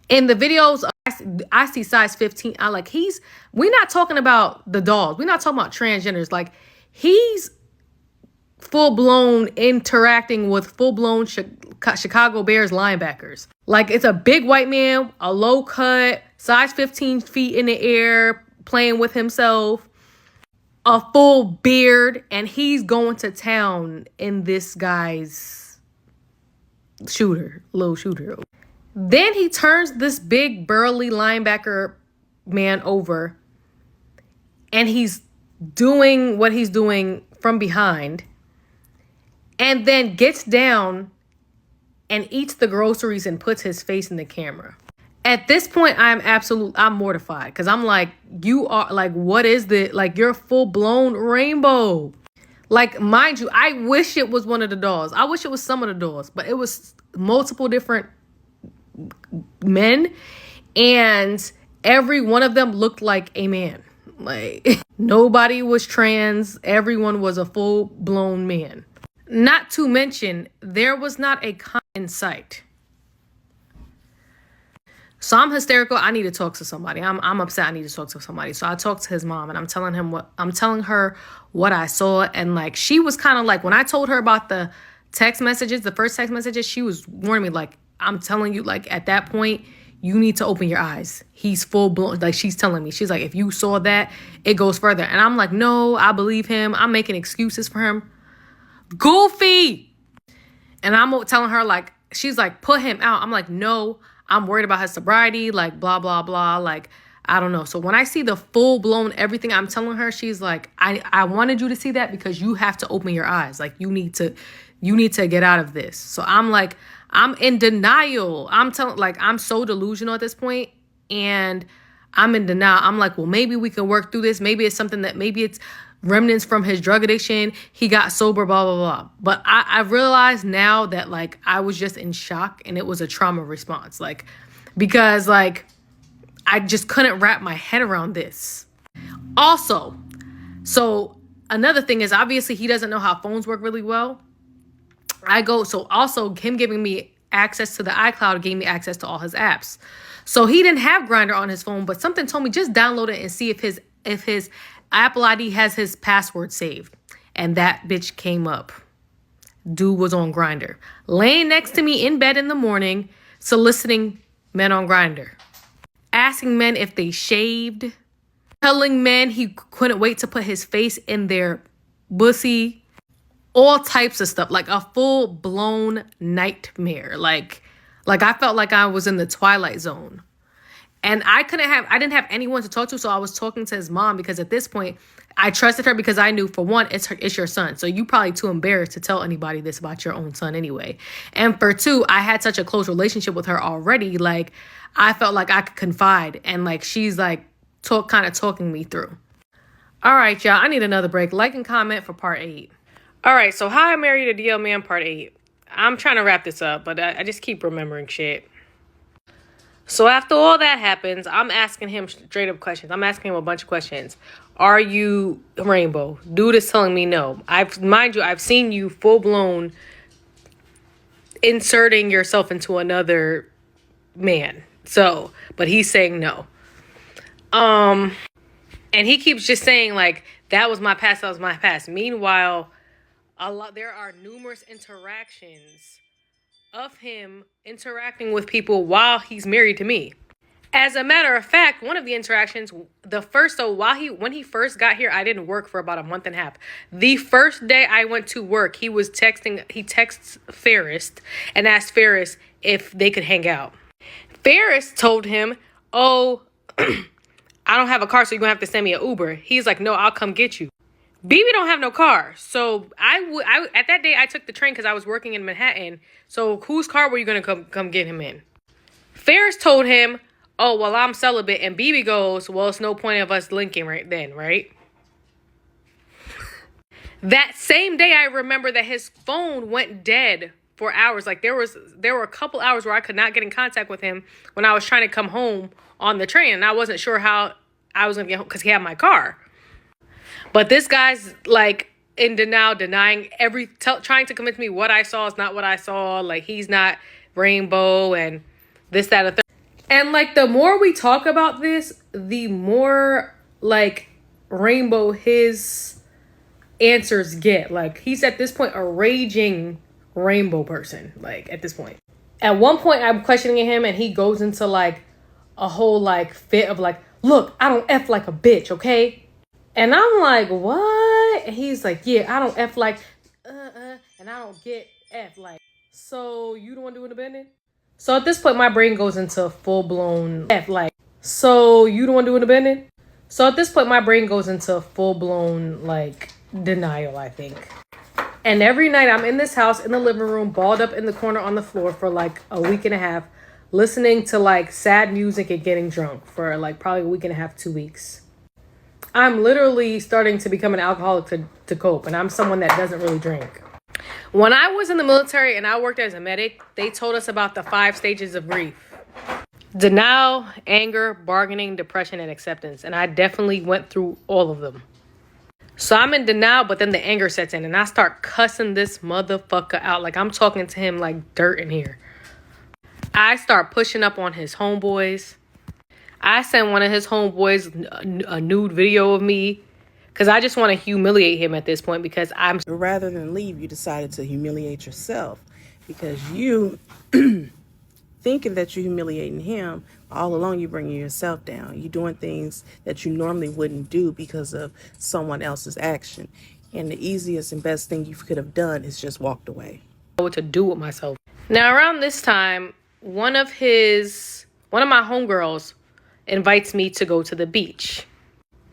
In the videos, I see size 15. We're not talking about the dolls. We're not talking about transgenders. Like, he's full-blown interacting with full-blown Chicago Bears linebackers. Like, it's a big white man, a low cut, size 15 feet in the air, playing with himself, a full beard, and he's going to town in this guy's little shooter. Then he turns this big burly linebacker man over, and he's doing what he's doing from behind, and then gets down and eats the groceries and puts his face in the camera. At this point, I'm mortified, because I'm like, you are like, what is this? Like, you're full blown rainbow. Like, mind you, I wish it was one of the dolls. I wish it was some of the dolls, but it was multiple different men, and every one of them looked like a man. Like, nobody was trans. Everyone was a full blown man. Not to mention, there was not a con in sight. So I'm hysterical. I need to talk to somebody. I'm upset. I need to talk to somebody. So I talked to his mom, and I'm telling her what I saw. And like, she was kind of like, when I told her about the text messages, the first text messages, she was warning me, like, I'm telling you, like, at that point, you need to open your eyes. He's full blown. Like, she's telling me, she's like, if you saw that, it goes further. And I'm like, no, I believe him. I'm making excuses for him. Goofy. And I'm telling her, like, she's like, put him out. I'm like, no, I'm worried about his sobriety, like, blah, blah, blah. Like, I don't know. So when I see the full blown everything, I'm telling her, she's like, I wanted you to see that because you have to open your eyes. Like, you need to get out of this. So I'm like, I'm in denial. I'm so delusional at this point. And I'm in denial. I'm like, well, maybe we can work through this. Maybe it's something that maybe it's remnants from his drug addiction. He got sober, blah, blah, blah. But I realized now that like I was just in shock and it was a trauma response. Like, because like I just couldn't wrap my head around this. Also, so another thing is obviously he doesn't know how phones work really well. So also him giving me access to the iCloud gave me access to all his apps. So he didn't have Grindr on his phone, but something told me just download it and see if his Apple ID has his password saved. And that bitch came up. Dude was on Grindr, laying next to me in bed in the morning, soliciting men on Grindr, asking men if they shaved, telling men he couldn't wait to put his face in their pussy, all types of stuff, like a full-blown nightmare. Like I felt like I was in the Twilight Zone. And I didn't have anyone to talk to, so I was talking to his mom because at this point, I trusted her because I knew, for one, it's your son. So you probably too embarrassed to tell anybody this about your own son anyway. And for two, I had such a close relationship with her already. Like, I felt like I could confide, and like she's like kind of talking me through. All right, y'all, I need another break. Like and comment for part 8. All right, so How I Married a DL Man part 8. I'm trying to wrap this up, but I just keep remembering shit. So after all that happens, I'm asking him straight up questions. I'm asking him a bunch of questions. Are you rainbow? Dude is telling me no. I've seen you full blown inserting yourself into another man. So, but he's saying no. And he keeps just saying like, that was my past, that was my past. Meanwhile, there are numerous interactions of him interacting with people while he's married to me. As a matter of fact, one of the interactions, when he first got here, I didn't work for about a month and a half. The first day I went to work, he texts Ferris and asked Ferris if they could hang out. Ferris told him, oh, I don't have a car, so you're gonna have to send me an Uber. He's like, no, I'll come get you. BB don't have no car. So at that day I took the train because I was working in Manhattan. So whose car were you going to come get him in? Ferris told him, oh, well, I'm celibate. And BB goes, well, it's no point of us linking right then, right? That same day, I remember that his phone went dead for hours. Like there were a couple hours where I could not get in contact with him when I was trying to come home on the train. And I wasn't sure how I was going to get home because he had my car. But this guy's like in denial, denying trying to convince me what I saw is not what I saw. Like he's not rainbow and this, that, and the third. And like the more we talk about this, the more like rainbow his answers get. Like he's at this point a raging rainbow person. Like at this point, at one point I'm questioning him and he goes into like a whole like fit of like, look, I don't F like a bitch, okay? And I'm like, what? And he's like, yeah, I don't F like, and I don't get F like. So you don't want to do an abandon? So at this point, my brain goes into full-blown F like. So you don't want to do an abandon? So at this point, my brain goes into full-blown like denial, I think. And every night I'm in this house in the living room, balled up in the corner on the floor for like a week and a half, listening to like sad music and getting drunk for like probably a week and a half, 2 weeks. I'm literally starting to become an alcoholic to cope, and I'm someone that doesn't really drink. When I was in the military and I worked as a medic, they told us about the 5 stages of grief. Denial, anger, bargaining, depression, and acceptance. And I definitely went through all of them. So I'm in denial, but then the anger sets in, and I start cussing this motherfucker out. Like I'm talking to him like dirt in here. I start pushing up on his homeboys. I sent one of his homeboys a nude video of me because I just want to humiliate him at this point because rather than leave, you decided to humiliate yourself because you thinking that you're humiliating him, all along you're bringing yourself down. You're doing things that you normally wouldn't do because of someone else's action. And the easiest and best thing you could have done is just walked away. What to do with myself. Now around this time, one of my homegirls invites me to go to the beach.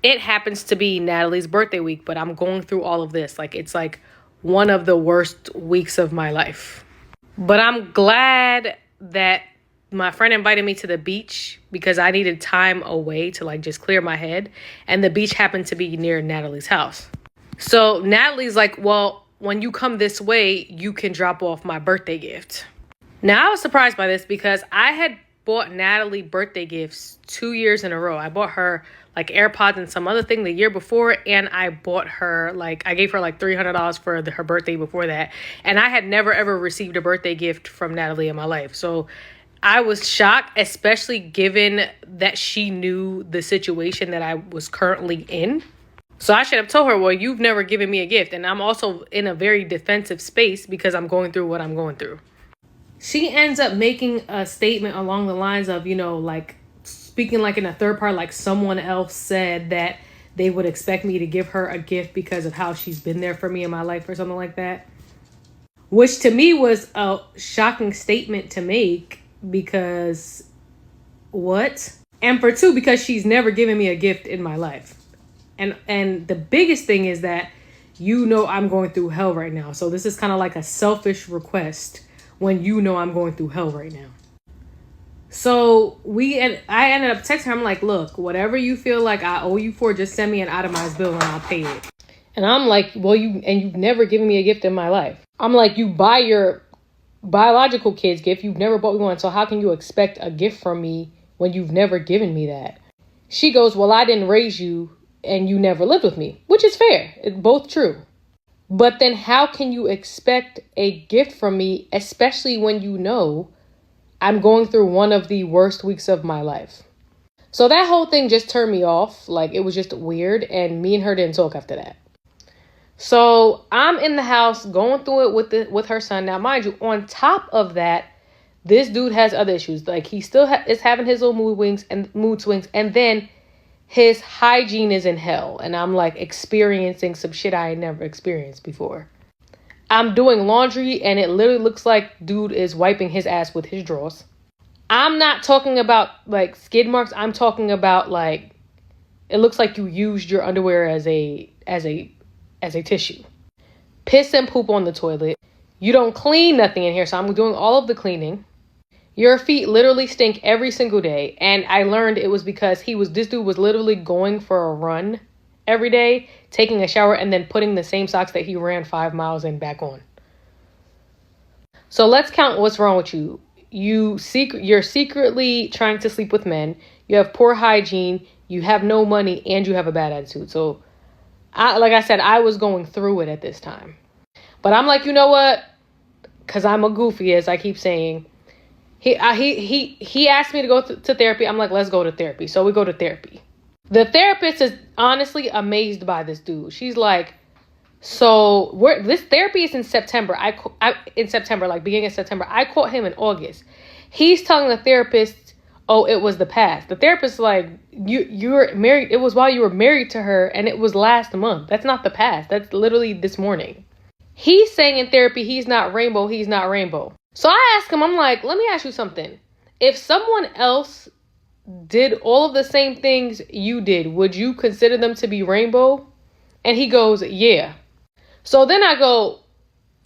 It happens to be Natalie's birthday week, but I'm going through all of this. Like it's like one of the worst weeks of my life. But I'm glad that my friend invited me to the beach because I needed time away to like just clear my head. And the beach happened to be near Natalie's house. So Natalie's like, well, when you come this way, you can drop off my birthday gift. Now I was surprised by this because I had bought Natalie birthday gifts 2 years in a row. I bought her like AirPods and some other thing the year before. And I bought her I gave her like $300 for her birthday before that. And I had never ever received a birthday gift from Natalie in my life. So I was shocked, especially given that she knew the situation that I was currently in. So I should have told her, well, you've never given me a gift. And I'm also in a very defensive space because I'm going through what I'm going through. She ends up making a statement along the lines of, like speaking like in a third part, like someone else said that they would expect me to give her a gift because of how she's been there for me in my life or something like that. Which to me was a shocking statement to make because what? And for two, because she's never given me a gift in my life. And the biggest thing is that I'm going through hell right now. So this is kind of like a selfish request when I'm going through hell right now. So I ended up texting her. I'm like, look, whatever you feel like I owe you for, just send me an itemized bill and I'll pay it. And I'm like, well, you've never given me a gift in my life. I'm like, you buy your biological kids gift. You've never bought me one. So how can you expect a gift from me when you've never given me that? She goes, well, I didn't raise you and you never lived with me, which is fair. It's both true. But then how can you expect a gift from me, especially when I'm going through one of the worst weeks of my life? So that whole thing just turned me off. Like, it was just weird. And me and her didn't talk after that. So I'm in the house going through it with her son. Now, mind you, on top of that, this dude has other issues. Like, he still is having his little mood swings. And then his hygiene is in hell. And I'm like experiencing some shit I had never experienced before. I'm doing laundry and it literally looks like dude is wiping his ass with his drawers. I'm not talking about like skid marks. I'm talking about like, it looks like you used your underwear as a tissue. Piss and poop on the toilet. You don't clean nothing in here. So I'm doing all of the cleaning. Your feet literally stink every single day. And I learned it was because this dude was literally going for a run every day, taking a shower, and then putting the same socks that he ran 5 miles in back on. So let's count what's wrong with you. You're secretly trying to sleep with men. You have poor hygiene. You have no money, and you have a bad attitude. So, like I said, I was going through it at this time. But I'm like, you know what? Because I'm a goofy, as I keep saying. He asked me to go to therapy. I'm like, let's go to therapy. So we go to therapy. The therapist is honestly amazed by this dude. She's like, so this therapy is in September. Like beginning of September. I caught him in August. He's telling the therapist, oh, it was the past. The therapist is like, you're married. It was while you were married to her, and it was last month. That's not the past. That's literally this morning. He's saying in therapy, he's not rainbow. He's not rainbow. So I asked him, I'm like, let me ask you something. If someone else did all of the same things you did, would you consider them to be rainbow? And he goes, yeah. So then I go,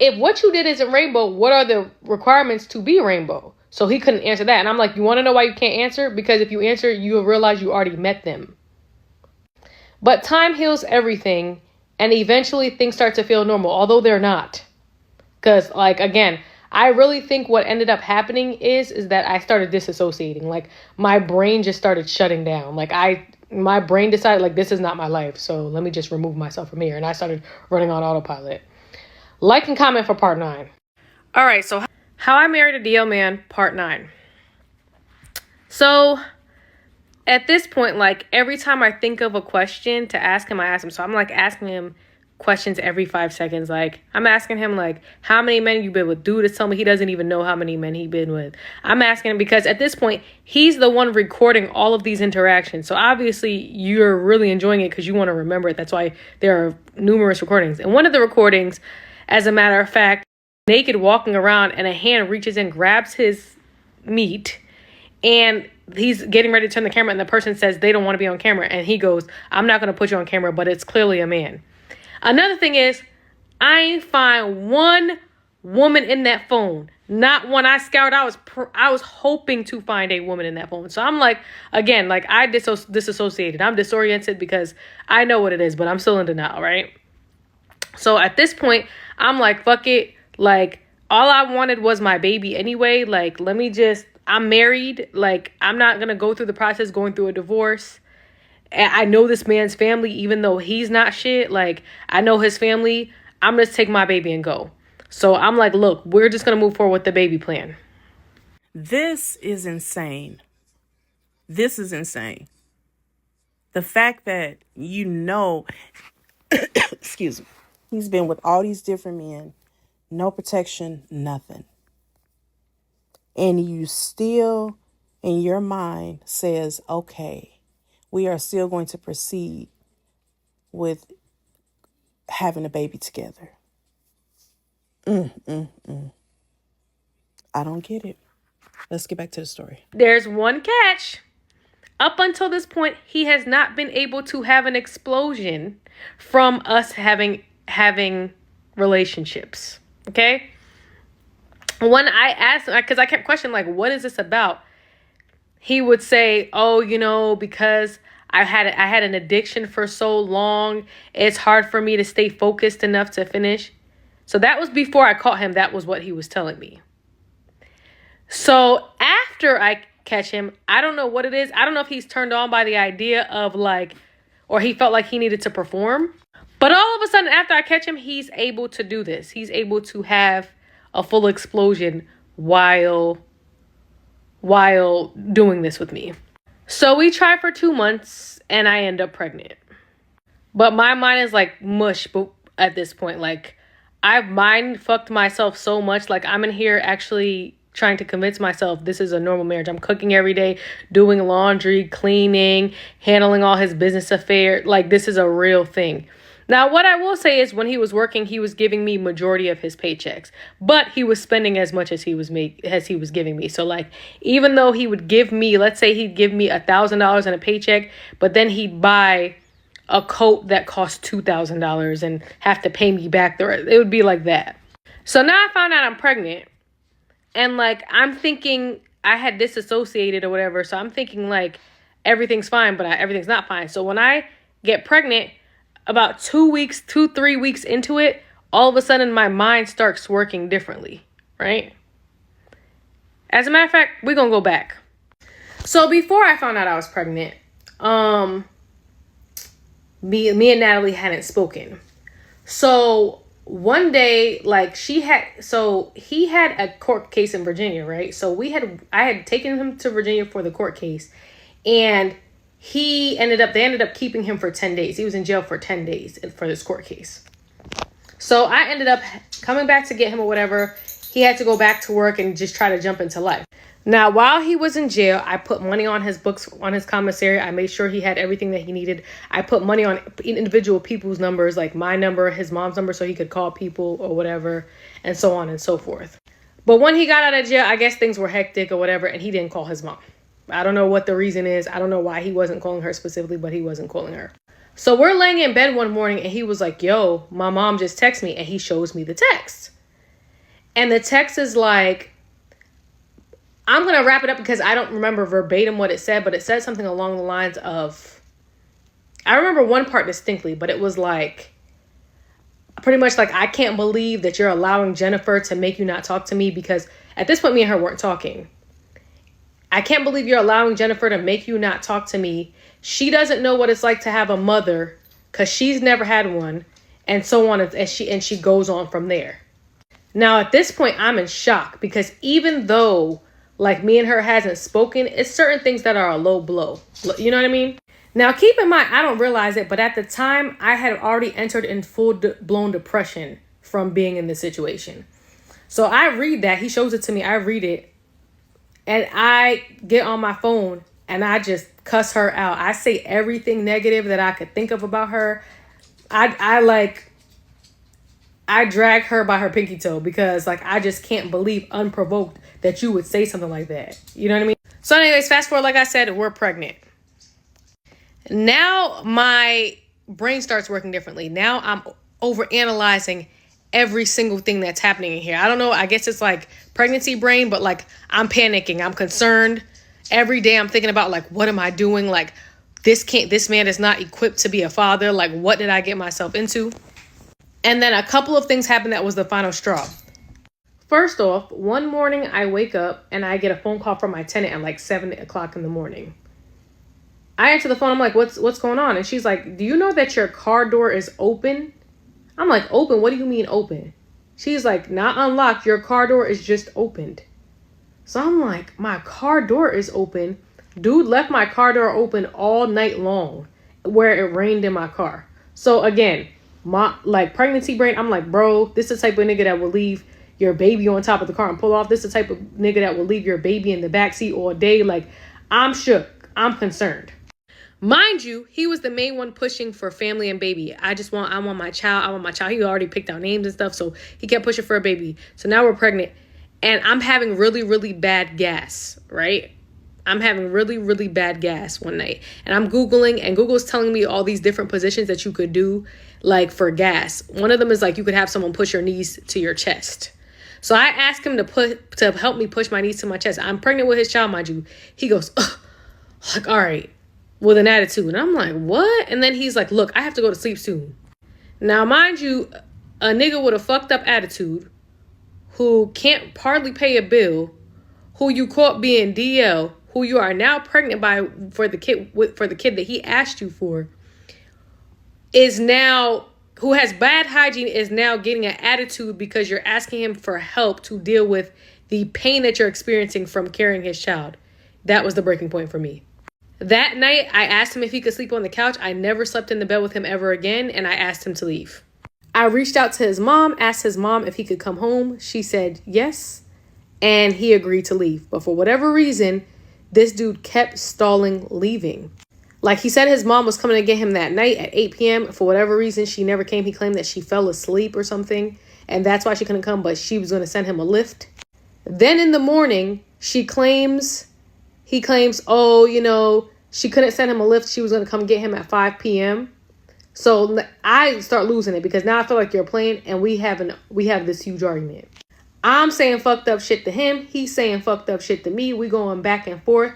if what you did isn't rainbow, what are the requirements to be rainbow? So he couldn't answer that. And I'm like, you want to know why you can't answer? Because if you answer, you'll realize you already met them. But time heals everything. And eventually things start to feel normal, although they're not. Because, like, again, I really think what ended up happening is that I started disassociating. Like, my brain just started shutting down. Like, my brain decided, like, this is not my life. So let me just remove myself from here. And I started running on autopilot. Like and comment for part 9. All right, so How I Married a DL Man, part 9. So at this point, like, every time I think of a question to ask him, I ask him. So I'm like asking him questions every 5 seconds. Like, I'm asking him, like, how many men you been with? Dude is telling me he doesn't even know how many men he been with. I'm asking him because at this point, he's the one recording all of these interactions. So obviously you're really enjoying it because you want to remember it. That's why there are numerous recordings. And one of the recordings, as a matter of fact, naked walking around and a hand reaches in, grabs his meat, and he's getting ready to turn the camera, and the person says they don't want to be on camera. And he goes, I'm not going to put you on camera, but it's clearly a man. Another thing is, I ain't find one woman in that phone. Not when I scoured, I was hoping to find a woman in that moment. So I'm like, again, like I disassociated. I'm disoriented because I know what it is, but I'm still in denial, right? So at this point, I'm like, fuck it. Like, all I wanted was my baby anyway. Like, I'm married. Like, I'm not going to go through the process going through a divorce. I know this man's family, even though he's not shit. Like, I know his family. I'm going to take my baby and go. So I'm like, look, we're just going to move forward with the baby plan. This is insane. This is insane. The fact that excuse me, he's been with all these different men, no protection, nothing. And you still, in your mind, says, okay, we are still going to proceed with having a baby together. I don't get it. Let's get back to the story. There's one catch. Up until this point, he has not been able to have an explosion from us having relationships. Okay? When I asked, because I kept questioning, like, what is this about? He would say, oh, because I had an addiction for so long, it's hard for me to stay focused enough to finish. So that was before I caught him. That was what he was telling me. So after I catch him, I don't know what it is. I don't know if he's turned on by the idea of or he felt like he needed to perform. But all of a sudden, after I catch him, he's able to do this. He's able to have a full explosion while doing this with me. So we try for 2 months and I end up pregnant. But my mind is like mush at this point. Like, I've mind fucked myself so much. Like, I'm in here actually trying to convince myself this is a normal marriage. I'm cooking every day, doing laundry, cleaning, handling all his business affairs. Like, this is a real thing. Now, what I will say is when he was working, he was giving me majority of his paychecks, but he was spending as much as he was giving me. So like, even though he would give me, let's say he'd give me $1,000 in a paycheck, but then he'd buy a coat that cost $2,000 and have to pay me back the rest. It would be like that. So now I found out I'm pregnant and like, I'm thinking I had disassociated or whatever. So I'm thinking like everything's fine, but everything's not fine. So when I get pregnant, about 3 weeks into it, all of a sudden my mind starts working differently, right? As a matter of fact, we're going to go back. So before I found out I was pregnant, me and Natalie hadn't spoken. So one day, like he had a court case in Virginia, right? So I had taken him to Virginia for the court case, and they ended up keeping him for 10 days. He was in jail for 10 days for this court case. So I ended up coming back to get him or whatever. He had to go back to work and just try to jump into life. Now, while he was in jail, I put money on his books, on his commissary. I made sure he had everything that he needed. I put money on individual people's numbers, like my number, his mom's number, so he could call people or whatever, and so on and so forth. But when he got out of jail, I guess things were hectic or whatever, and he didn't call his mom. I don't know what the reason is. I don't know why he wasn't calling her specifically, but he wasn't calling her. So we're laying in bed one morning and he was like, yo, my mom just texted me, and he shows me the text. And the text is like, I'm going to wrap it up because I don't remember verbatim what it said, but it said something along the lines of, I remember one part distinctly, but it was like, pretty much like, I can't believe that you're allowing Jennifer to make you not talk to me, because at this point, me and her weren't talking. I can't believe you're allowing Jennifer to make you not talk to me. She doesn't know what it's like to have a mother because she's never had one, and so on. And she goes on from there. Now, at this point, I'm in shock because even though like me and her hasn't spoken, it's certain things that are a low blow. You know what I mean? Now, keep in mind, I don't realize it, but at the time I had already entered in full-blown depression from being in this situation. So I read that. He shows it to me. I read it. And I get on my phone and I just cuss her out. I say everything negative that I could think of about her. I drag her by her pinky toe because like, I just can't believe unprovoked that you would say something like that. You know what I mean? So anyways, fast forward, like I said, we're pregnant. Now my brain starts working differently. Now I'm overanalyzing every single thing that's happening in here. I don't know. I guess it's like pregnancy brain, but like I'm panicking. I'm concerned. Every day I'm thinking about like, what am I doing? Like this man is not equipped to be a father. Like, what did I get myself into? And then a couple of things happened that was the final straw. First off, one morning I wake up and I get a phone call from my tenant at like 7 o'clock in the morning. I answer the phone. I'm like, what's going on? And she's like, do you know that your car door is open? I'm like, open? What do you mean open? She's like, not unlocked. Your car door is just opened. So I'm like, my car door is open. Dude left my car door open all night long where it rained in my car. So again, my like pregnancy brain, I'm like, bro, this is the type of nigga that will leave your baby on top of the car and pull off. This is the type of nigga that will leave your baby in the backseat all day. Like, I'm shook. I'm concerned. Mind you, he was the main one pushing for family and baby. I want my child. I want my child. He already picked out names and stuff. So he kept pushing for a baby. So now we're pregnant and I'm having really, really bad gas, right? I'm having really, really bad gas one night and I'm Googling and Google's telling me all these different positions that you could do like for gas. One of them is like, you could have someone push your knees to your chest. So I asked him to help me push my knees to my chest. I'm pregnant with his child, mind you. He goes, ugh. Like, all right, with an attitude. And I'm like, what? And then he's like, look, I have to go to sleep soon. Now, mind you, a nigga with a fucked up attitude who can't hardly pay a bill, who you caught being DL, who you are now pregnant by for the kid that he asked you for, is now, who has bad hygiene, is now getting an attitude because you're asking him for help to deal with the pain that you're experiencing from carrying his child. That was the breaking point for me. That night, I asked him if he could sleep on the couch. I never slept in the bed with him ever again, and I asked him to leave. I reached out to his mom, asked his mom if he could come home. She said yes, and he agreed to leave. But for whatever reason, this dude kept stalling leaving. Like he said his mom was coming to get him that night at 8 p.m. For whatever reason, she never came. He claimed that she fell asleep or something, and that's why she couldn't come, but she was going to send him a lift. Then in the morning, he claims, oh, you know, she couldn't send him a lift. She was going to come get him at 5 p.m. So I start losing it because now I feel like you're playing and we have this huge argument. I'm saying fucked up shit to him. He's saying fucked up shit to me. We going back and forth.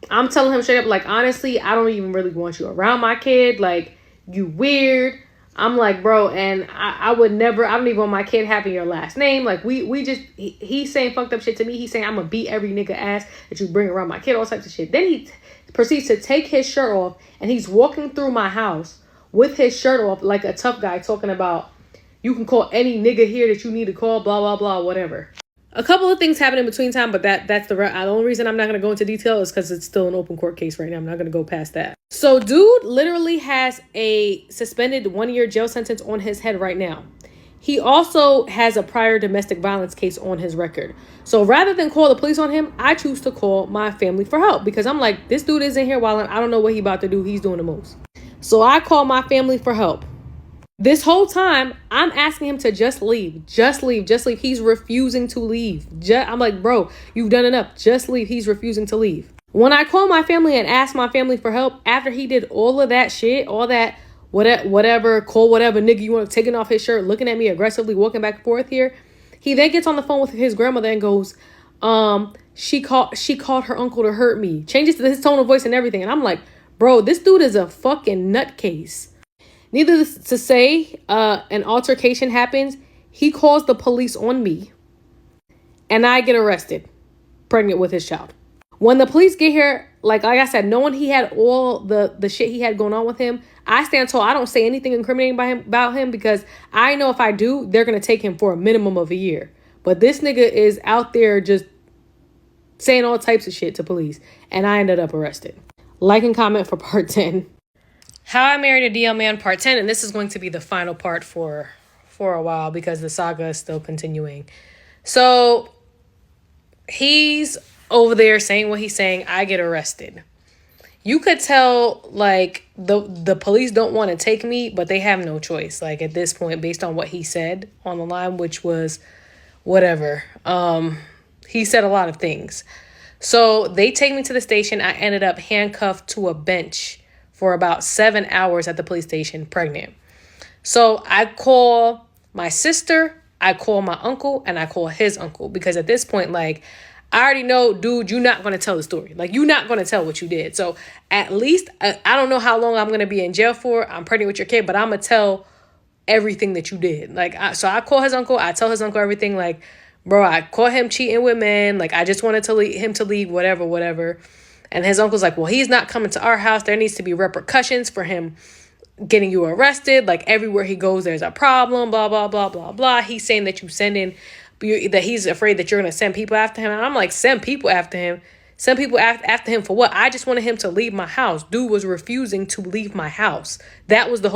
I'm telling him straight up, like, honestly, I don't even really want you around my kid. Like, you weird. I'm like, bro, and I would never, I don't even want my kid having your last name. Like, he's saying fucked up shit to me. He's saying I'm going to beat every nigga ass that you bring around my kid, all types of shit. Then he proceeds to take his shirt off, and he's walking through my house with his shirt off like a tough guy talking about, you can call any nigga here that you need to call, blah, blah, blah, whatever. A couple of things happened in between time, but that's the only reason I'm not going to go into detail is because it's still an open court case right now. I'm not going to go past that. So dude literally has a suspended 1-year jail sentence on his head right now. He also has a prior domestic violence case on his record. So rather than call the police on him, I choose to call my family for help because I'm like, this dude is in here while I don't know what he about to do. He's doing the most. So I call my family for help. This whole time, I'm asking him to just leave. Just leave. Just leave. He's refusing to leave. I'm like, bro, you've done enough. Just leave. He's refusing to leave. When I call my family and ask my family for help, after he did all of that shit, all that, whatever, call whatever nigga you want, taking off his shirt, looking at me aggressively, walking back and forth here, he then gets on the phone with his grandmother and goes, she called her uncle to hurt me. Changes his tone of voice and everything. And I'm like, bro, this dude is a fucking nutcase. Needless to say, an altercation happens. He calls the police on me. And I get arrested. Pregnant with his child. When the police get here, like I said, knowing he had all the shit he had going on with him, I stand tall. I don't say anything incriminating about him because I know if I do, they're going to take him for a minimum of a year. But this nigga is out there just saying all types of shit to police. And I ended up arrested. Like and comment for part 10. How I Married a DL Man part 10, and this is going to be the final part for a while because the saga is still continuing. So he's over there saying what he's saying. I get arrested. You could tell like the police don't want to take me, but they have no choice. Like at this point, based on what he said on the line, which was whatever. He said a lot of things. So they take me to the station. I ended up handcuffed to a bench for about 7 hours at the police station, pregnant. So I call my sister, I call my uncle, and I call his uncle. Because at this point, like, I already know, dude, you're not going to tell the story. Like, you're not going to tell what you did. So at least, I don't know how long I'm going to be in jail for. I'm pregnant with your kid, but I'm going to tell everything that you did. Like, so I call his uncle. I tell his uncle everything. Like, bro, I caught him cheating with men. Like, I just wanted to him to leave, whatever. And his uncle's like, well, he's not coming to our house. There needs to be repercussions for him getting you arrested. Like, everywhere he goes, there's a problem, blah, blah, blah, blah, blah. He's saying that that he's afraid that you're going to send people after him. And I'm like, send people after him? Send people after him for what? I just wanted him to leave my house. Dude was refusing to leave my house. That was the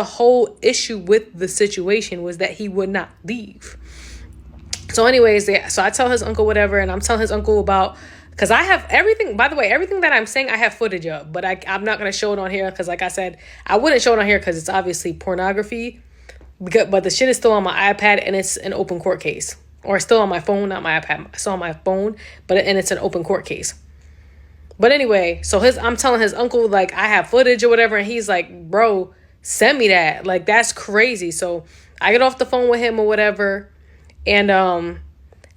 whole issue with the situation, was that he would not leave. So anyways, so I tell his uncle whatever, and I'm telling his uncle about, because I have everything, by the way, everything that I'm saying I have footage of, but I'm not going to show it on here because, like I said, I wouldn't show it on here because it's obviously pornography, but the shit is still on my iPad and it's an open court case. Or it's still on my phone, not my iPad. It's still on my phone, and it's an open court case. But anyway, so I'm telling his uncle, like, I have footage or whatever, and he's like, bro, send me that. Like, that's crazy. So I get off the phone with him or whatever, and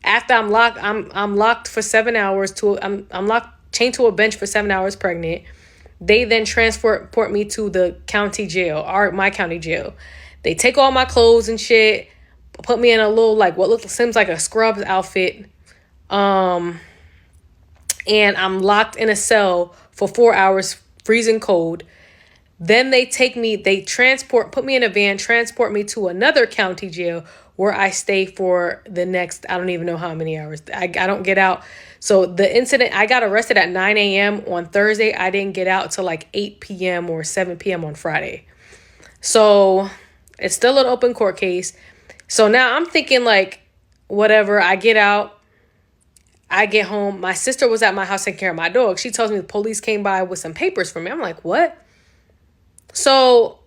after I'm locked for 7 hours I'm locked, chained to a bench for 7 hours pregnant. They then transport me to the county jail, my county jail. They take all my clothes and shit, put me in a little, like, seems like a scrubs outfit. And I'm locked in a cell for 4 hours, freezing cold. Then they put me in a van, transport me to another county jail where I stay for the next, I don't even know how many hours. I don't get out. So the incident, I got arrested at 9 a.m. on Thursday. I didn't get out till like 8 p.m. or 7 p.m. on Friday. So it's still an open court case. So now I'm thinking, like, whatever, I get out, I get home. My sister was at my house taking care of my dog. She tells me the police came by with some papers for me. I'm like, what? So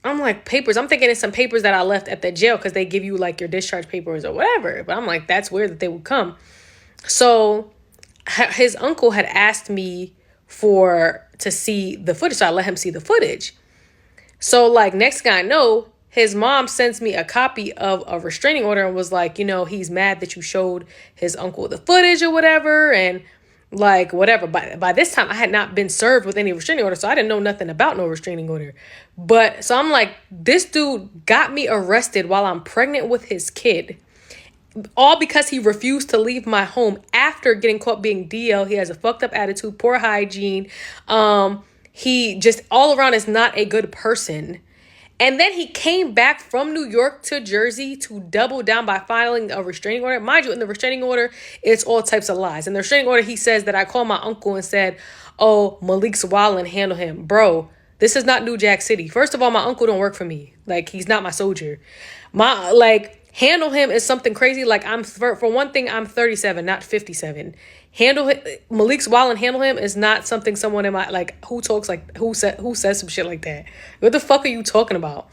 I'm like, papers? I'm thinking it's some papers that I left at the jail because they give you, like, your discharge papers or whatever. But I'm like, that's weird that they would come. So his uncle had asked me to see the footage. So I let him see the footage. So, like, next thing I know, his mom sends me a copy of a restraining order and was like, he's mad that you showed his uncle the footage or whatever. And, like, whatever. By this time, I had not been served with any restraining order, so I didn't know nothing about no restraining order. But so I'm like, this dude got me arrested while I'm pregnant with his kid, all because he refused to leave my home after getting caught being DL. He has a fucked up attitude, poor hygiene. He just all around is not a good person. And then he came back from New York to Jersey to double down by filing a restraining order. Mind you, in the restraining order, it's all types of lies. In the restraining order, he says that I called my uncle and said, oh, Malik's wildin', handle him. Bro, this is not New Jack City. First of all, my uncle don't work for me. Like, he's not my soldier. Handle him is something crazy. Like, for one thing, I'm 37, not 57. Malik's wild and handle him is not something someone in my, like, who says some shit like that. What the fuck are you talking about?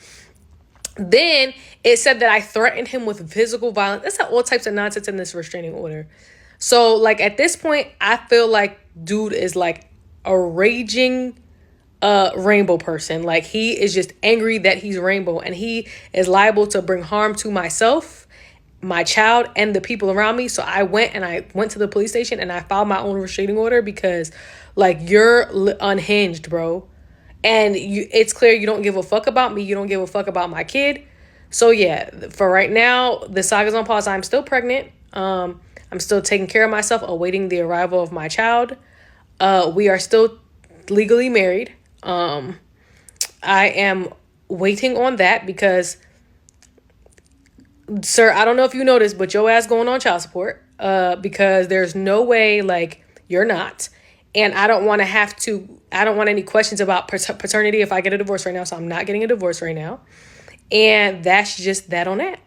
Then it said that I threatened him with physical violence. That's all types of nonsense in this restraining order. So, like, at this point, I feel like dude is like a raging rainbow person. Like, he is just angry that he's rainbow, and he is liable to bring harm to myself, my child, and the people around me. So I went to the police station and I filed my own restraining order because, like, you're unhinged, bro. And it's clear you don't give a fuck about me. You don't give a fuck about my kid. So yeah, for right now, the saga's on pause. I'm still pregnant. I'm still taking care of myself, awaiting the arrival of my child. We are still legally married. I am waiting on that because, sir, I don't know if you noticed, but your ass going on child support, because there's no way, like, you're not. And I don't want any questions about paternity if I get a divorce right now. So I'm not getting a divorce right now. And that's just that on that.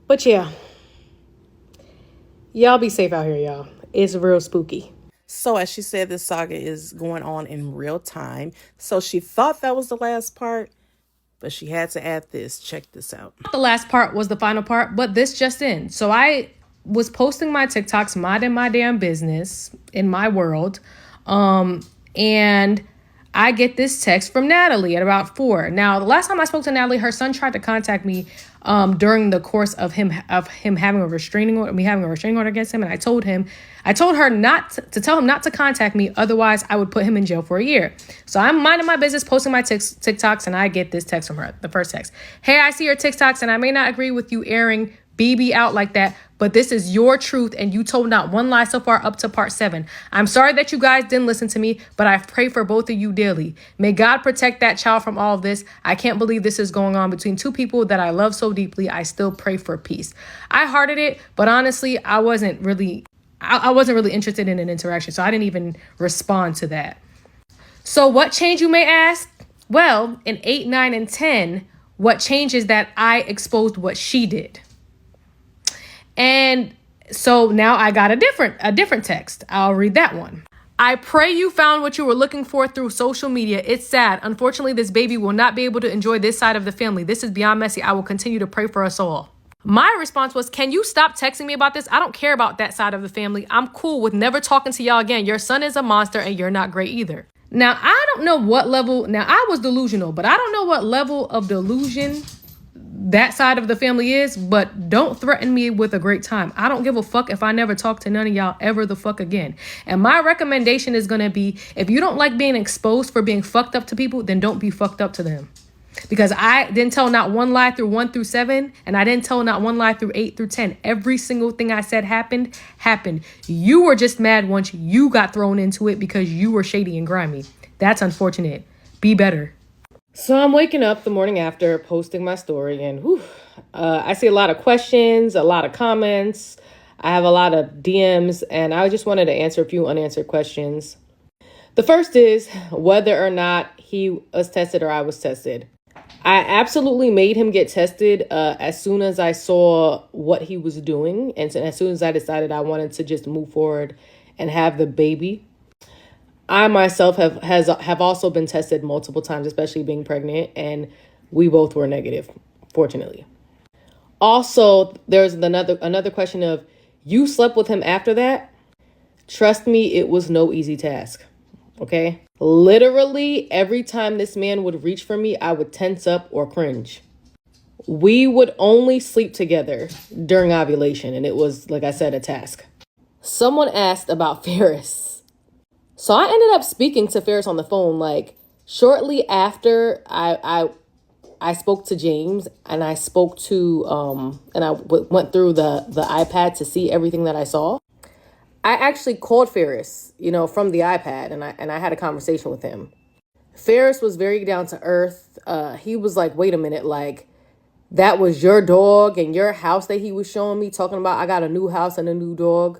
But yeah, y'all be safe out here, y'all. It's real spooky. So as she said, this saga is going on in real time. So she thought that was the last part, but she had to add this. Check this out. The last part was the final part, but this just in. So I was posting my TikToks, minding my damn business in my world. And I get this text from Natalie at about 4. Now, the last time I spoke to Natalie, her son tried to contact me during the course of him having a restraining order, me having a restraining order against him, and I told her not to tell him not to contact me, otherwise I would put him in jail for a year. So I'm minding my business, posting my TikToks, and I get this text from her. The first text: "Hey, I see your TikToks, and I may not agree with you airing BB out like that, but this is your truth, and you told not one lie so far up to part 7. I'm sorry that you guys didn't listen to me, but I pray for both of you dearly. May God protect that child from all of this. I can't believe this is going on between two people that I love so deeply. I still pray for peace." I hearted it, but honestly, I wasn't really interested in an interaction, so I didn't even respond to that. So what changed, you may ask? Well, in 8, 9, and 10, what changed is that I exposed what she did. And so now I got a different text. I'll read that one. "I pray you found what you were looking for through social media. It's sad. Unfortunately, this baby will not be able to enjoy this side of the family. This is beyond messy. I will continue to pray for us all." My response was, "Can you stop texting me about this? I don't care about that side of the family. I'm cool with never talking to y'all again. Your son is a monster and you're not great either." Now, I don't know what level, now I was delusional, but I don't know what level of delusion that side of the family is, but don't threaten me with a great time. I don't give a fuck if I never talk to none of y'all ever the fuck again. And my recommendation is going to be, if you don't like being exposed for being fucked up to people, then don't be fucked up to them. Because I didn't tell not one lie through 1 through 7, and I didn't tell not one lie through 8 through 10. Every single thing I said happened. You were just mad once you got thrown into it because you were shady and grimy. That's unfortunate. Be better. So I'm waking up the morning after posting my story, and I see a lot of questions, a lot of comments. I have a lot of DMs, and I just wanted to answer a few unanswered questions. The first is whether or not he was tested or I was tested. I absolutely made him get tested as soon as I saw what he was doing, and as soon as I decided I wanted to just move forward and have the baby. I myself have also been tested multiple times, especially being pregnant, and we both were negative, fortunately. Also, there's another question of, you slept with him after that? Trust me, it was no easy task. Okay? Literally, every time this man would reach for me, I would tense up or cringe. We would only sleep together during ovulation, and it was, like I said, a task. Someone asked about Ferris. So I ended up speaking to Ferris on the phone, like shortly after I spoke to James, and I spoke to and I went through the iPad to see everything that I saw. I actually called Ferris, from the iPad, and I had a conversation with him. Ferris was very down to earth. He was like, "Wait a minute, like that was your dog and your house that he was showing me, talking about I got a new house and a new dog."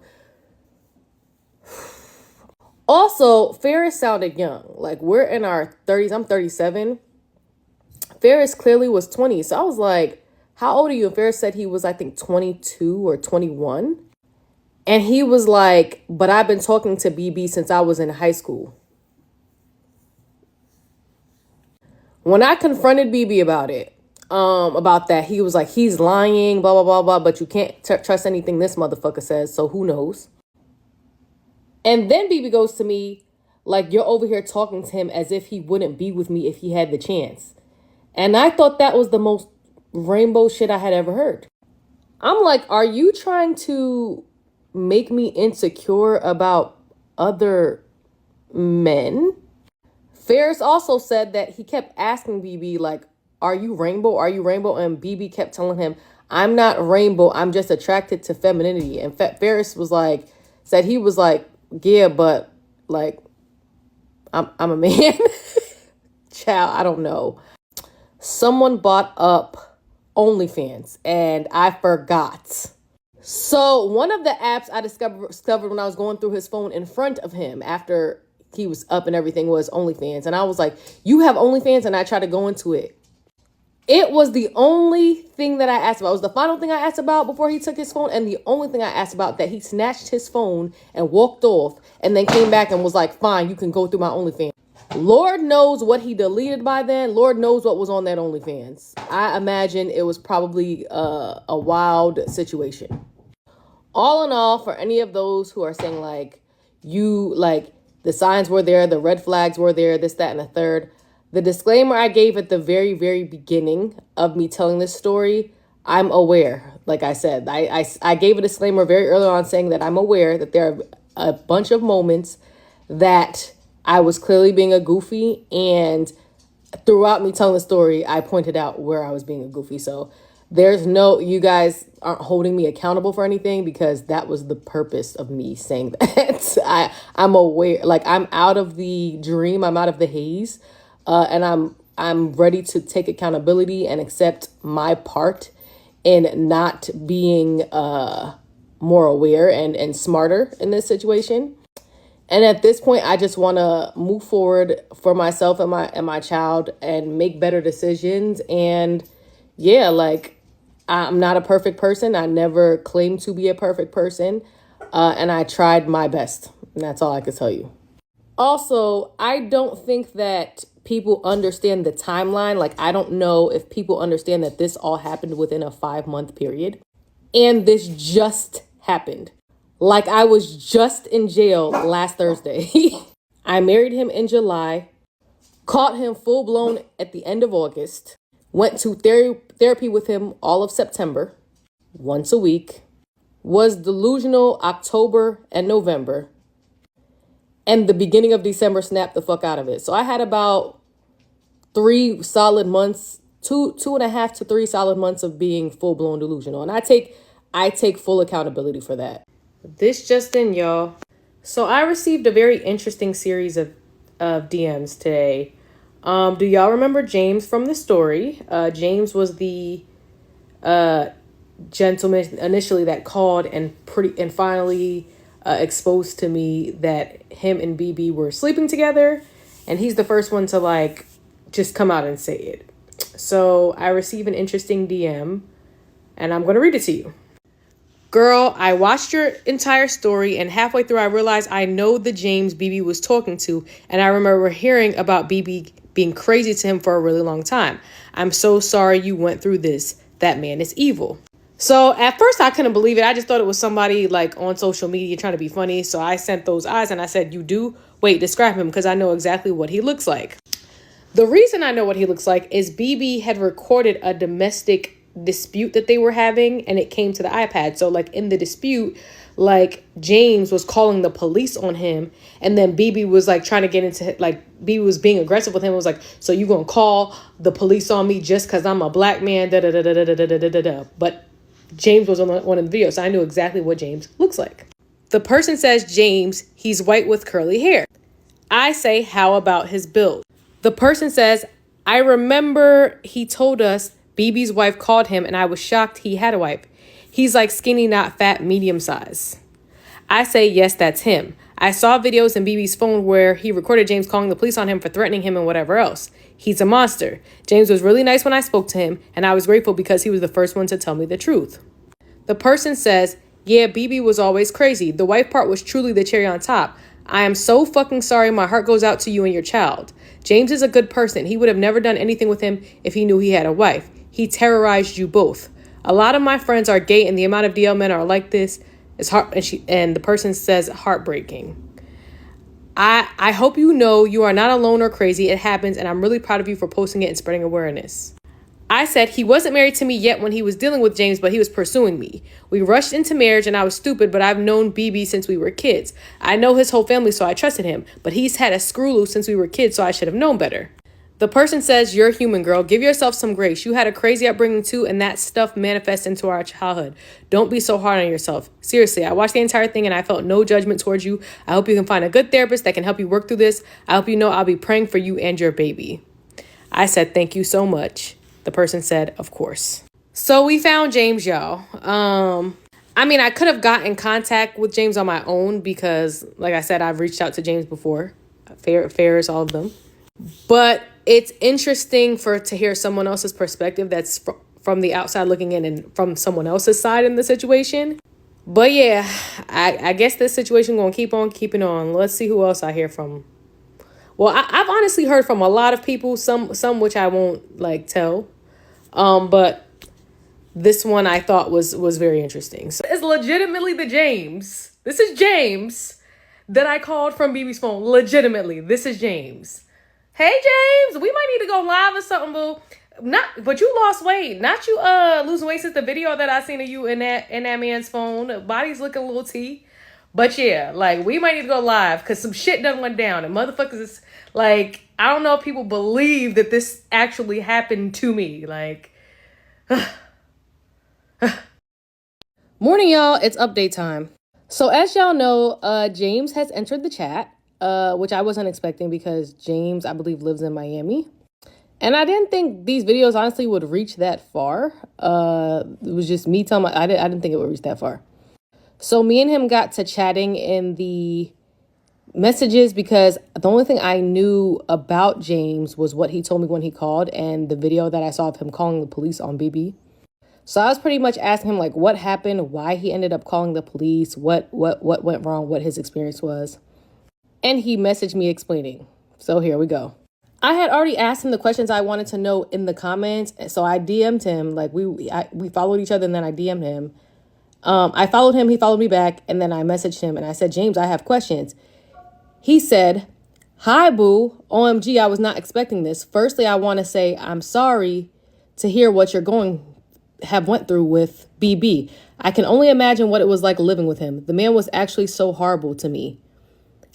Also, Ferris sounded young. Like, we're in our 30s. I'm 37. Ferris clearly was 20. So I was like, "How old are you?" And Ferris said he was, I think, 22 or 21. And he was like, "But I've been talking to BB since I was in high school." When I confronted BB about that, he was like, "He's lying, blah, blah, blah, blah. But you can't trust anything this motherfucker says. So who knows?" And then BB goes to me like, "You're over here talking to him as if he wouldn't be with me if he had the chance." And I thought that was the most rainbow shit I had ever heard. I'm like, are you trying to make me insecure about other men? Ferris also said that he kept asking BB, like, "Are you rainbow? Are you rainbow?" And BB kept telling him, "I'm not rainbow. I'm just attracted to femininity." And Ferris said he was like, "Yeah, but like, I'm a man." Child, I don't know. Someone bought up OnlyFans and I forgot. So one of the apps I discovered when I was going through his phone in front of him after he was up and everything was OnlyFans. And I was like, "You have OnlyFans?" And I tried to go into it. It was the only thing that I asked about. It was the final thing I asked about before he took his phone, and the only thing I asked about, that he snatched his phone and walked off and then came back and was like, "Fine, you can go through my OnlyFans." Lord knows what he deleted by then. Lord knows what was on that OnlyFans. I imagine it was probably a wild situation. All in all, for any of those who are saying like, The signs were there, the red flags were there, this, that, and the third. The disclaimer I gave at the very, very beginning of me telling this story, I'm aware. Like I said, I gave a disclaimer very early on saying that I'm aware that there are a bunch of moments that I was clearly being a goofy, and throughout me telling the story, I pointed out where I was being a goofy. So there's no, you guys aren't holding me accountable for anything, because that was the purpose of me saying that. I'm aware, like I'm out of the dream, I'm out of the haze, and I'm ready to take accountability and accept my part in not being more aware and smarter in this situation. And at this point, I just want to move forward for myself and my child and make better decisions. And yeah, like I'm not a perfect person. I never claimed to be a perfect person. And I tried my best. And that's all I can tell you. Also, I don't think that people understand the timeline. Like, I don't know if people understand that this all happened within a 5-month period. And this just happened. Like, I was just in jail last Thursday. I married him in July, caught him full blown at the end of August, went to therapy with him all of September, once a week, was delusional October and November, and the beginning of December snapped the fuck out of it. So I had about 3 solid months, 2.5 to 3 solid months of being full blown delusional. And I take full accountability for that. This just in, y'all. So I received a very interesting series of DMs today. Do y'all remember James from the story? James was the gentleman initially that called and finally exposed to me that him and BB were sleeping together, and he's the first one to like just come out and say it. So I received an interesting DM, and I'm going to read it to you. Girl, I watched your entire story, and halfway through I realized I know the James BB was talking to, and I remember hearing about BB being crazy to him for a really long time. I'm so sorry you went through this. That man is evil. So at first I couldn't believe it. I just thought it was somebody like on social media trying to be funny. So I sent those eyes and I said, you do? Wait, describe him, because I know exactly what he looks like. The reason I know what he looks like is BB had recorded a domestic dispute that they were having, and it came to the iPad. So like in the dispute, like James was calling the police on him, and then BB was like trying to get into, like BB was being aggressive with him. It was like, so you gonna call the police on me just because I'm a black man, da da da da da da da da da. But James was on one of the videos, so I knew exactly what James looks like. The person says, James, he's white with curly hair. I say, how about his build? The person says, I remember he told us BB's wife called him, and I was shocked he had a wife. He's like skinny, not fat, medium size. I say, yes, that's him. I saw videos in BB's phone where he recorded James calling the police on him for threatening him and whatever else. He's a monster. James was really nice when I spoke to him, and I was grateful because he was the first one to tell me the truth. The person says, yeah, BB was always crazy. The wife part was truly the cherry on top. I am so fucking sorry. My heart goes out to you and your child. James is a good person. He would have never done anything with him if he knew he had a wife. He terrorized you both. A lot of my friends are gay, and the amount of DL men are like this is and the person says heartbreaking. I hope you know you are not alone or crazy. It happens, and I'm really proud of you for posting it and spreading awareness. I said he wasn't married to me yet when he was dealing with James, but he was pursuing me. We rushed into marriage, and I was stupid, but I've known BB since we were kids. I know his whole family, so I trusted him, but he's had a screw loose since we were kids, so I should have known better. The person says, you're human, girl. Give yourself some grace. You had a crazy upbringing too, and that stuff manifests into our childhood. Don't be so hard on yourself. Seriously, I watched the entire thing and I felt no judgment towards you. I hope you can find a good therapist that can help you work through this. I hope you know I'll be praying for you and your baby. I said, thank you so much. The person said, of course. So we found James, y'all. I mean, I could have gotten in contact with James on my own because, like I said, I've reached out to James before. Ferris, all of them. But it's interesting to hear someone else's perspective that's from the outside looking in and from someone else's side in the situation. But yeah, I guess this situation going to keep on keeping on. Let's see who else I hear from. Well, I've honestly heard from a lot of people, some which I won't like tell. But this one I thought was very interesting. So it's legitimately the James. This is James that I called from BB's phone. Legitimately, this is James. Hey James, we might need to go live or something, boo. But you lost weight. Not you losing weight since the video that I seen of you in that man's phone. Body's looking a little T. But yeah, like we might need to go live because some shit done went down and motherfuckers is like, I don't know if people believe that this actually happened to me. Like morning, y'all. It's update time. So as y'all know, James has entered the chat, which I wasn't expecting because James, I believe, lives in Miami. And I didn't think these videos, honestly, would reach that far. It was just me telling I didn't think it would reach that far. So me and him got to chatting in the messages because the only thing I knew about James was what he told me when he called and the video that I saw of him calling the police on BB. So I was pretty much asking him like what happened, why he ended up calling the police, what went wrong, what his experience was. And he messaged me explaining. So here we go. I had already asked him the questions I wanted to know in the comments. So I DM'd him, like we followed each other and then I DM'd him. I followed him, he followed me back, and then I messaged him and I said, James, I have questions. He said, hi, boo. OMG, I was not expecting this. Firstly, I want to say I'm sorry to hear what you're have went through with BB. I can only imagine what it was like living with him. The man was actually so horrible to me.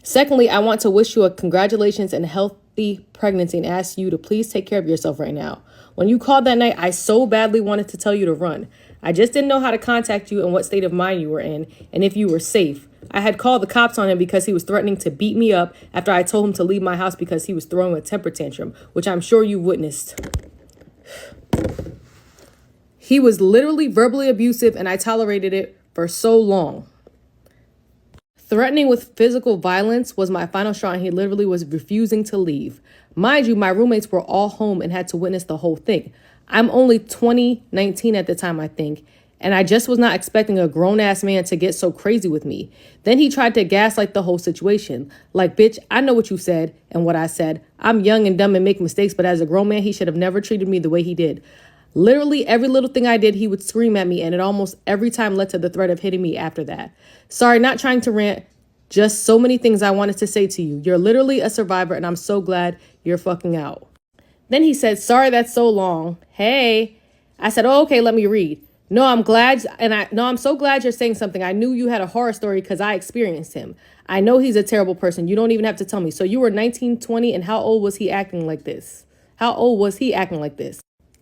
Secondly, I want to wish you a congratulations and healthy pregnancy and ask you to please take care of yourself right now. When you called that night, I so badly wanted to tell you to run. I just didn't know how to contact you and what state of mind you were in and if you were safe. I had called the cops on him because he was threatening to beat me up after I told him to leave my house because he was throwing a temper tantrum, which I'm sure you witnessed. He was literally verbally abusive and I tolerated it for so long. Threatening with physical violence was my final straw and he literally was refusing to leave. Mind you, my roommates were all home and had to witness the whole thing. I'm only 19 at the time, I think, and I just was not expecting a grown-ass man to get so crazy with me. Then he tried to gaslight the whole situation. Like, bitch, I know what you said and what I said. I'm young and dumb and make mistakes, but as a grown man, he should have never treated me the way he did. Literally every little thing I did, he would scream at me, and it almost every time led to the threat of hitting me after that. Sorry, not trying to rant, just so many things I wanted to say to you. You're literally a survivor, and I'm so glad you're fucking out. Then he said, sorry, that's so long. Hey. I said, oh, okay, let me read. No, I'm so glad you're saying something. I knew you had a horror story because I experienced him. I know he's a terrible person. You don't even have to tell me. So you were 19, 20, and how old was he acting like this?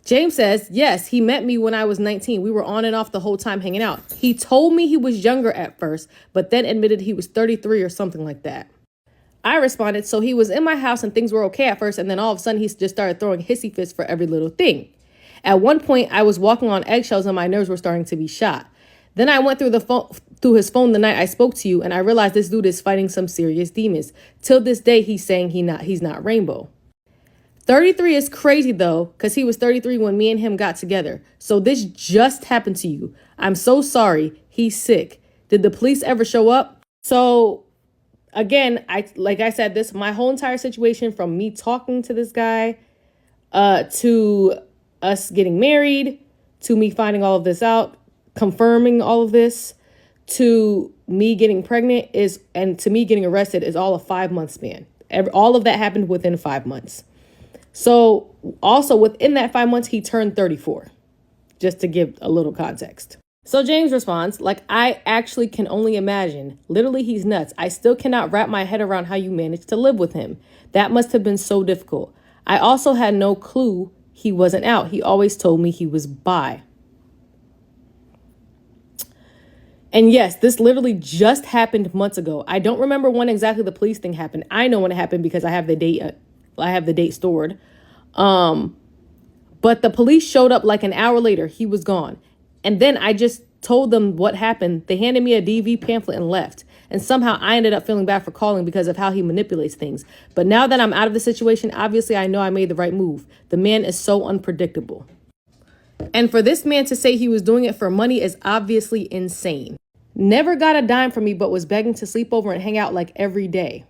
James says, yes, he met me when I was 19. We were on and off the whole time hanging out. He told me he was younger at first, but then admitted he was 33 or something like that. I responded, so he was in my house and things were okay at first, and then all of a sudden he just started throwing hissy fits for every little thing. At one point, I was walking on eggshells and my nerves were starting to be shot. Then I went through his phone the night I spoke to you, and I realized this dude is fighting some serious demons. Till this day, he's saying he's not Rainbow. 33 is crazy, though, because he was 33 when me and him got together. So this just happened to you. I'm so sorry. He's sick. Did the police ever show up? So again, like I said, my whole entire situation from me talking to this guy to us getting married, to me finding all of this out, confirming all of this, to me getting pregnant and to me getting arrested is all a 5-month span. All of that happened within 5 months. So also within that 5 months, he turned 34, just to give a little context. So James responds, like, I actually can only imagine. Literally, he's nuts. I still cannot wrap my head around how you managed to live with him. That must have been so difficult. I also had no clue he wasn't out. He always told me he was bi. And yes, this literally just happened months ago. I don't remember when exactly the police thing happened. I know when it happened because I have the date stored. But the police showed up like an hour later. He was gone. And then I just told them what happened. They handed me a DV pamphlet and left. And somehow I ended up feeling bad for calling because of how he manipulates things. But now that I'm out of the situation, obviously I know I made the right move. The man is so unpredictable. And for this man to say he was doing it for money is obviously insane. Never got a dime from me, but was begging to sleep over and hang out like every day.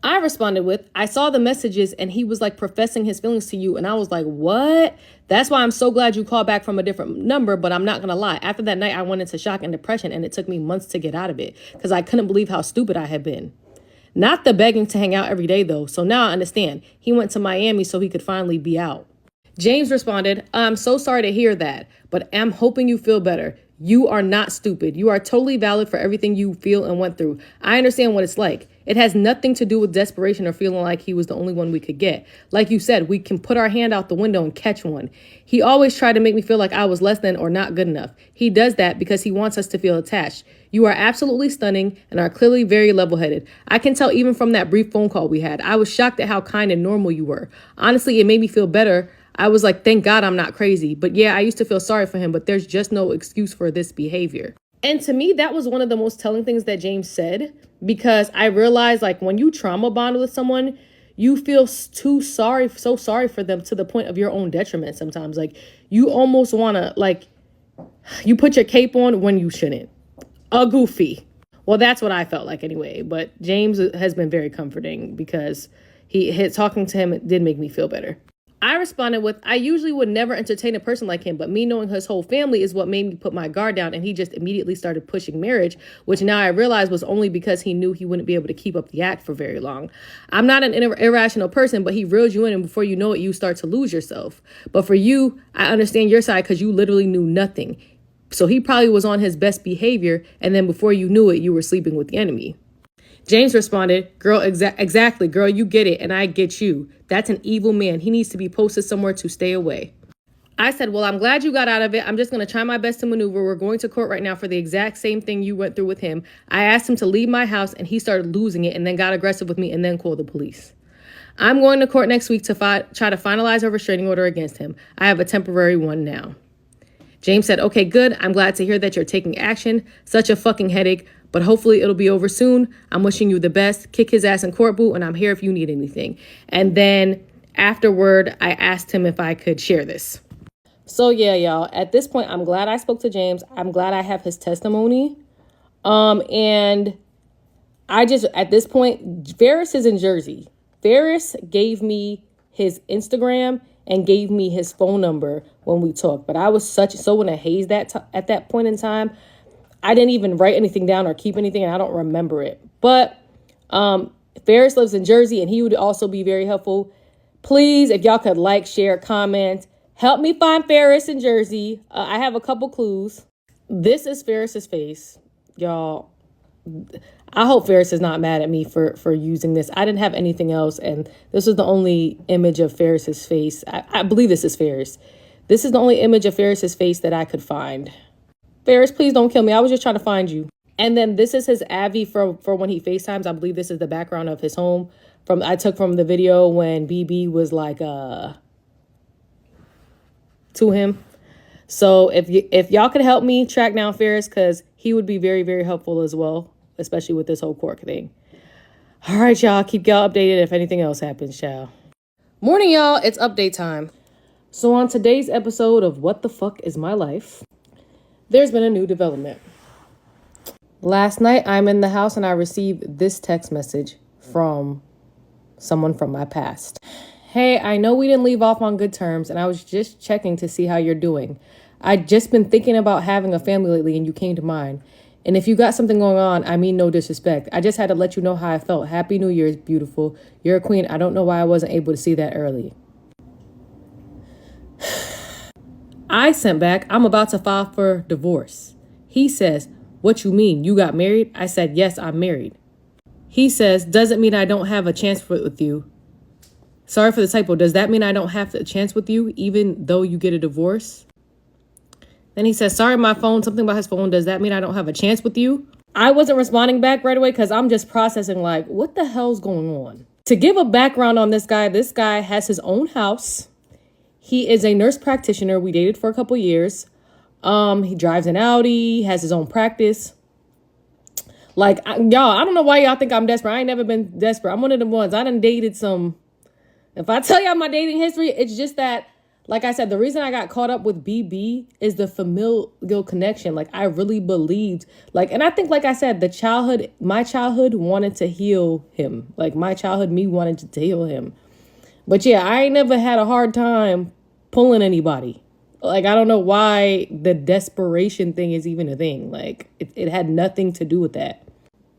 I responded with, I saw the messages and he was like professing his feelings to you. And I was like, what? That's why I'm so glad you called back from a different number. But I'm not going to lie. After that night, I went into shock and depression and it took me months to get out of it because I couldn't believe how stupid I had been. Not the begging to hang out every day, though. So now I understand. He went to Miami so he could finally be out. James responded, I'm so sorry to hear that, but I'm hoping you feel better. You are not stupid. You are totally valid for everything you feel and went through. I understand what it's like. It has nothing to do with desperation or feeling like he was the only one we could get. Like you said, we can put our hand out the window and catch one. He always tried to make me feel like I was less than or not good enough. He does that because he wants us to feel attached. You are absolutely stunning and are clearly very level-headed. I can tell even from that brief phone call we had. I was shocked at how kind and normal you were. Honestly, it made me feel better. I was like, thank God I'm not crazy. But yeah, I used to feel sorry for him, but there's just no excuse for this behavior. And to me, that was one of the most telling things that James said, because I realized, like, when you trauma bond with someone, you feel so sorry for them to the point of your own detriment sometimes. Like, you almost want to, like, you put your cape on when you shouldn't. A goofy. Well, that's what I felt like anyway. But James has been very comforting because talking to him did make me feel better. I responded with, I usually would never entertain a person like him, but me knowing his whole family is what made me put my guard down, and he just immediately started pushing marriage, which now I realize was only because he knew he wouldn't be able to keep up the act for very long. I'm not an irrational person, but he reels you in, and before you know it, you start to lose yourself. But for you, I understand your side because you literally knew nothing. So he probably was on his best behavior, and then before you knew it, you were sleeping with the enemy. James responded, girl, exactly, girl, you get it, and I get you. That's an evil man. He needs to be posted somewhere to stay away. I said, well, I'm glad you got out of it. I'm just going to try my best to maneuver. We're going to court right now for the exact same thing you went through with him. I asked him to leave my house, and he started losing it and then got aggressive with me and then called the police. I'm going to court next week to try to finalize a restraining order against him. I have a temporary one now. James said, okay, good. I'm glad to hear that you're taking action. Such a fucking headache. But hopefully it'll be over soon. I'm wishing you the best. Kick his ass in court, boo, and I'm here if you need anything. And then afterward, I asked him if I could share this. So yeah, y'all, at this point, I'm glad I spoke to James. I'm glad I have his testimony. And I just, at this point, Ferris is in Jersey. Ferris gave me his Instagram and gave me his phone number when we talked. But I was so in a haze at that point in time. I didn't even write anything down or keep anything, and I don't remember it. But Ferris lives in Jersey, and he would also be very helpful. Please, if y'all could like, share, comment, help me find Ferris in Jersey. I have a couple clues. This is Ferris's face, y'all. I hope Ferris is not mad at me for using this. I didn't have anything else, and this was the only image of Ferris's face. I believe this is Ferris. This is the only image of Ferris's face that I could find. Ferris, please don't kill me. I was just trying to find you. And then this is his Avi for when he FaceTimes. I believe this is the background of his home. I took from the video when BB was like to him. So if y'all could help me track down Ferris, because he would be very, very helpful as well, especially with this whole court thing. All right, y'all. Keep y'all updated if anything else happens, y'all. Morning, y'all. It's update time. So on today's episode of What the Fuck Is My Life, there's been a new development. Last night, I'm in the house and I received this text message from someone from my past. Hey, I know we didn't leave off on good terms, and I was just checking to see how you're doing. I'd just been thinking about having a family lately, and you came to mind. And if you got something going on, I mean no disrespect. I just had to let you know how I felt. Happy New Year's, beautiful. You're a queen. I don't know why I wasn't able to see that early. I sent back, I'm about to file for divorce. He says, what you mean? You got married? I said, yes, I'm married. He says, doesn't mean I don't have a chance with you. Sorry for the typo. Does that mean I don't have a chance with you even though you get a divorce? Then he says, sorry, my phone, something about his phone. Does that mean I don't have a chance with you? I wasn't responding back right away because I'm just processing like, what the hell's going on? To give a background on this guy has his own house. He is a nurse practitioner. We dated for a couple years. He drives an Audi, has his own practice. Like, y'all, I don't know why y'all think I'm desperate. I ain't never been desperate. I'm one of them ones. I done dated some. If I tell y'all my dating history, it's just that, like I said, the reason I got caught up with BB is the familial connection. Like, I really believed, like, and I think, like I said, my childhood wanted to heal him. Like, my childhood me wanted to heal him. But yeah, I ain't never had a hard time pulling anybody. Like, I don't know why the desperation thing is even a thing. Like, it had nothing to do with that.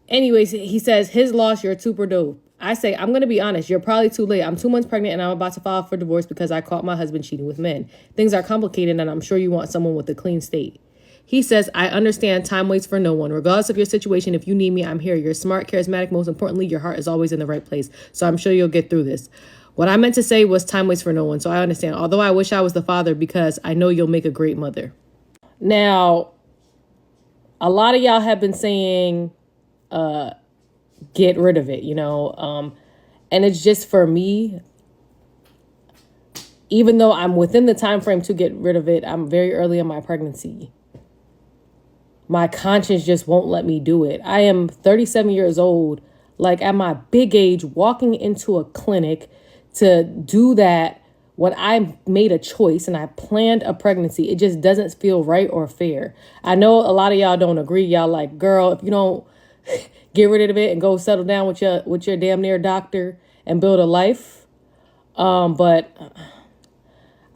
Anyways, he says, his loss, you're super dope. I say, I'm going to be honest. You're probably too late. I'm 2 months pregnant and I'm about to file for divorce because I caught my husband cheating with men. Things are complicated and I'm sure you want someone with a clean state. He says, I understand time waits for no one. Regardless of your situation, if you need me, I'm here. You're smart, charismatic. Most importantly, your heart is always in the right place. So I'm sure you'll get through this. What I meant to say was time waits for no one. So I understand. Although I wish I was the father because I know you'll make a great mother. Now, a lot of y'all have been saying, get rid of it, and it's just for me, even though I'm within the time frame to get rid of it, I'm very early in my pregnancy. My conscience just won't let me do it. I am 37 years old, like at my big age, walking into a clinic to do that when I made a choice and I planned a pregnancy. It just doesn't feel right or fair. I know a lot of y'all don't agree. Y'all like, girl, if you don't get rid of it and go settle down with your damn near doctor and build a life. But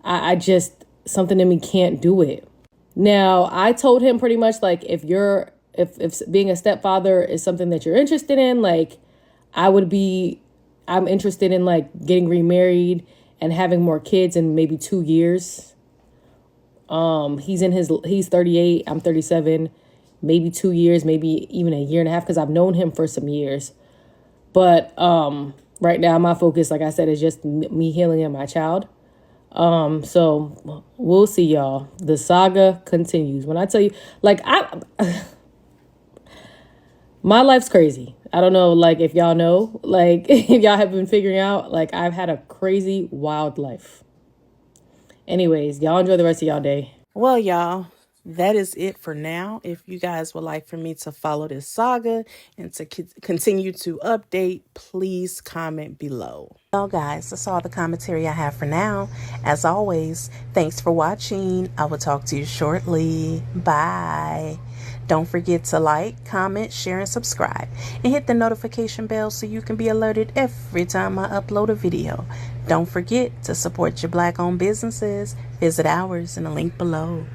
I just, something in me can't do it. Now, I told him pretty much like, if being a stepfather is something that you're interested in, like I'm interested in like getting remarried and having more kids in maybe 2 years. He's 38, I'm 37. Maybe 2 years, maybe even a year and a half, because I've known him for some years. But right now, my focus, like I said, is just me healing and my child. So we'll see, y'all. The saga continues. When I tell you, like, my life's crazy. I don't know, like, if y'all know, like, if y'all have been figuring out, like, I've had a crazy, wild life. Anyways, y'all enjoy the rest of y'all day. Well, y'all, that is it for now. If you guys would like for me to follow this saga and to continue to update, please comment below. Well, guys, that's all the commentary I have for now. As always, thanks for watching. I will talk to you shortly. Bye. Don't forget to like, comment, share, and subscribe. And hit the notification bell so you can be alerted every time I upload a video. Don't forget to support your Black-owned businesses. Visit ours in the link below.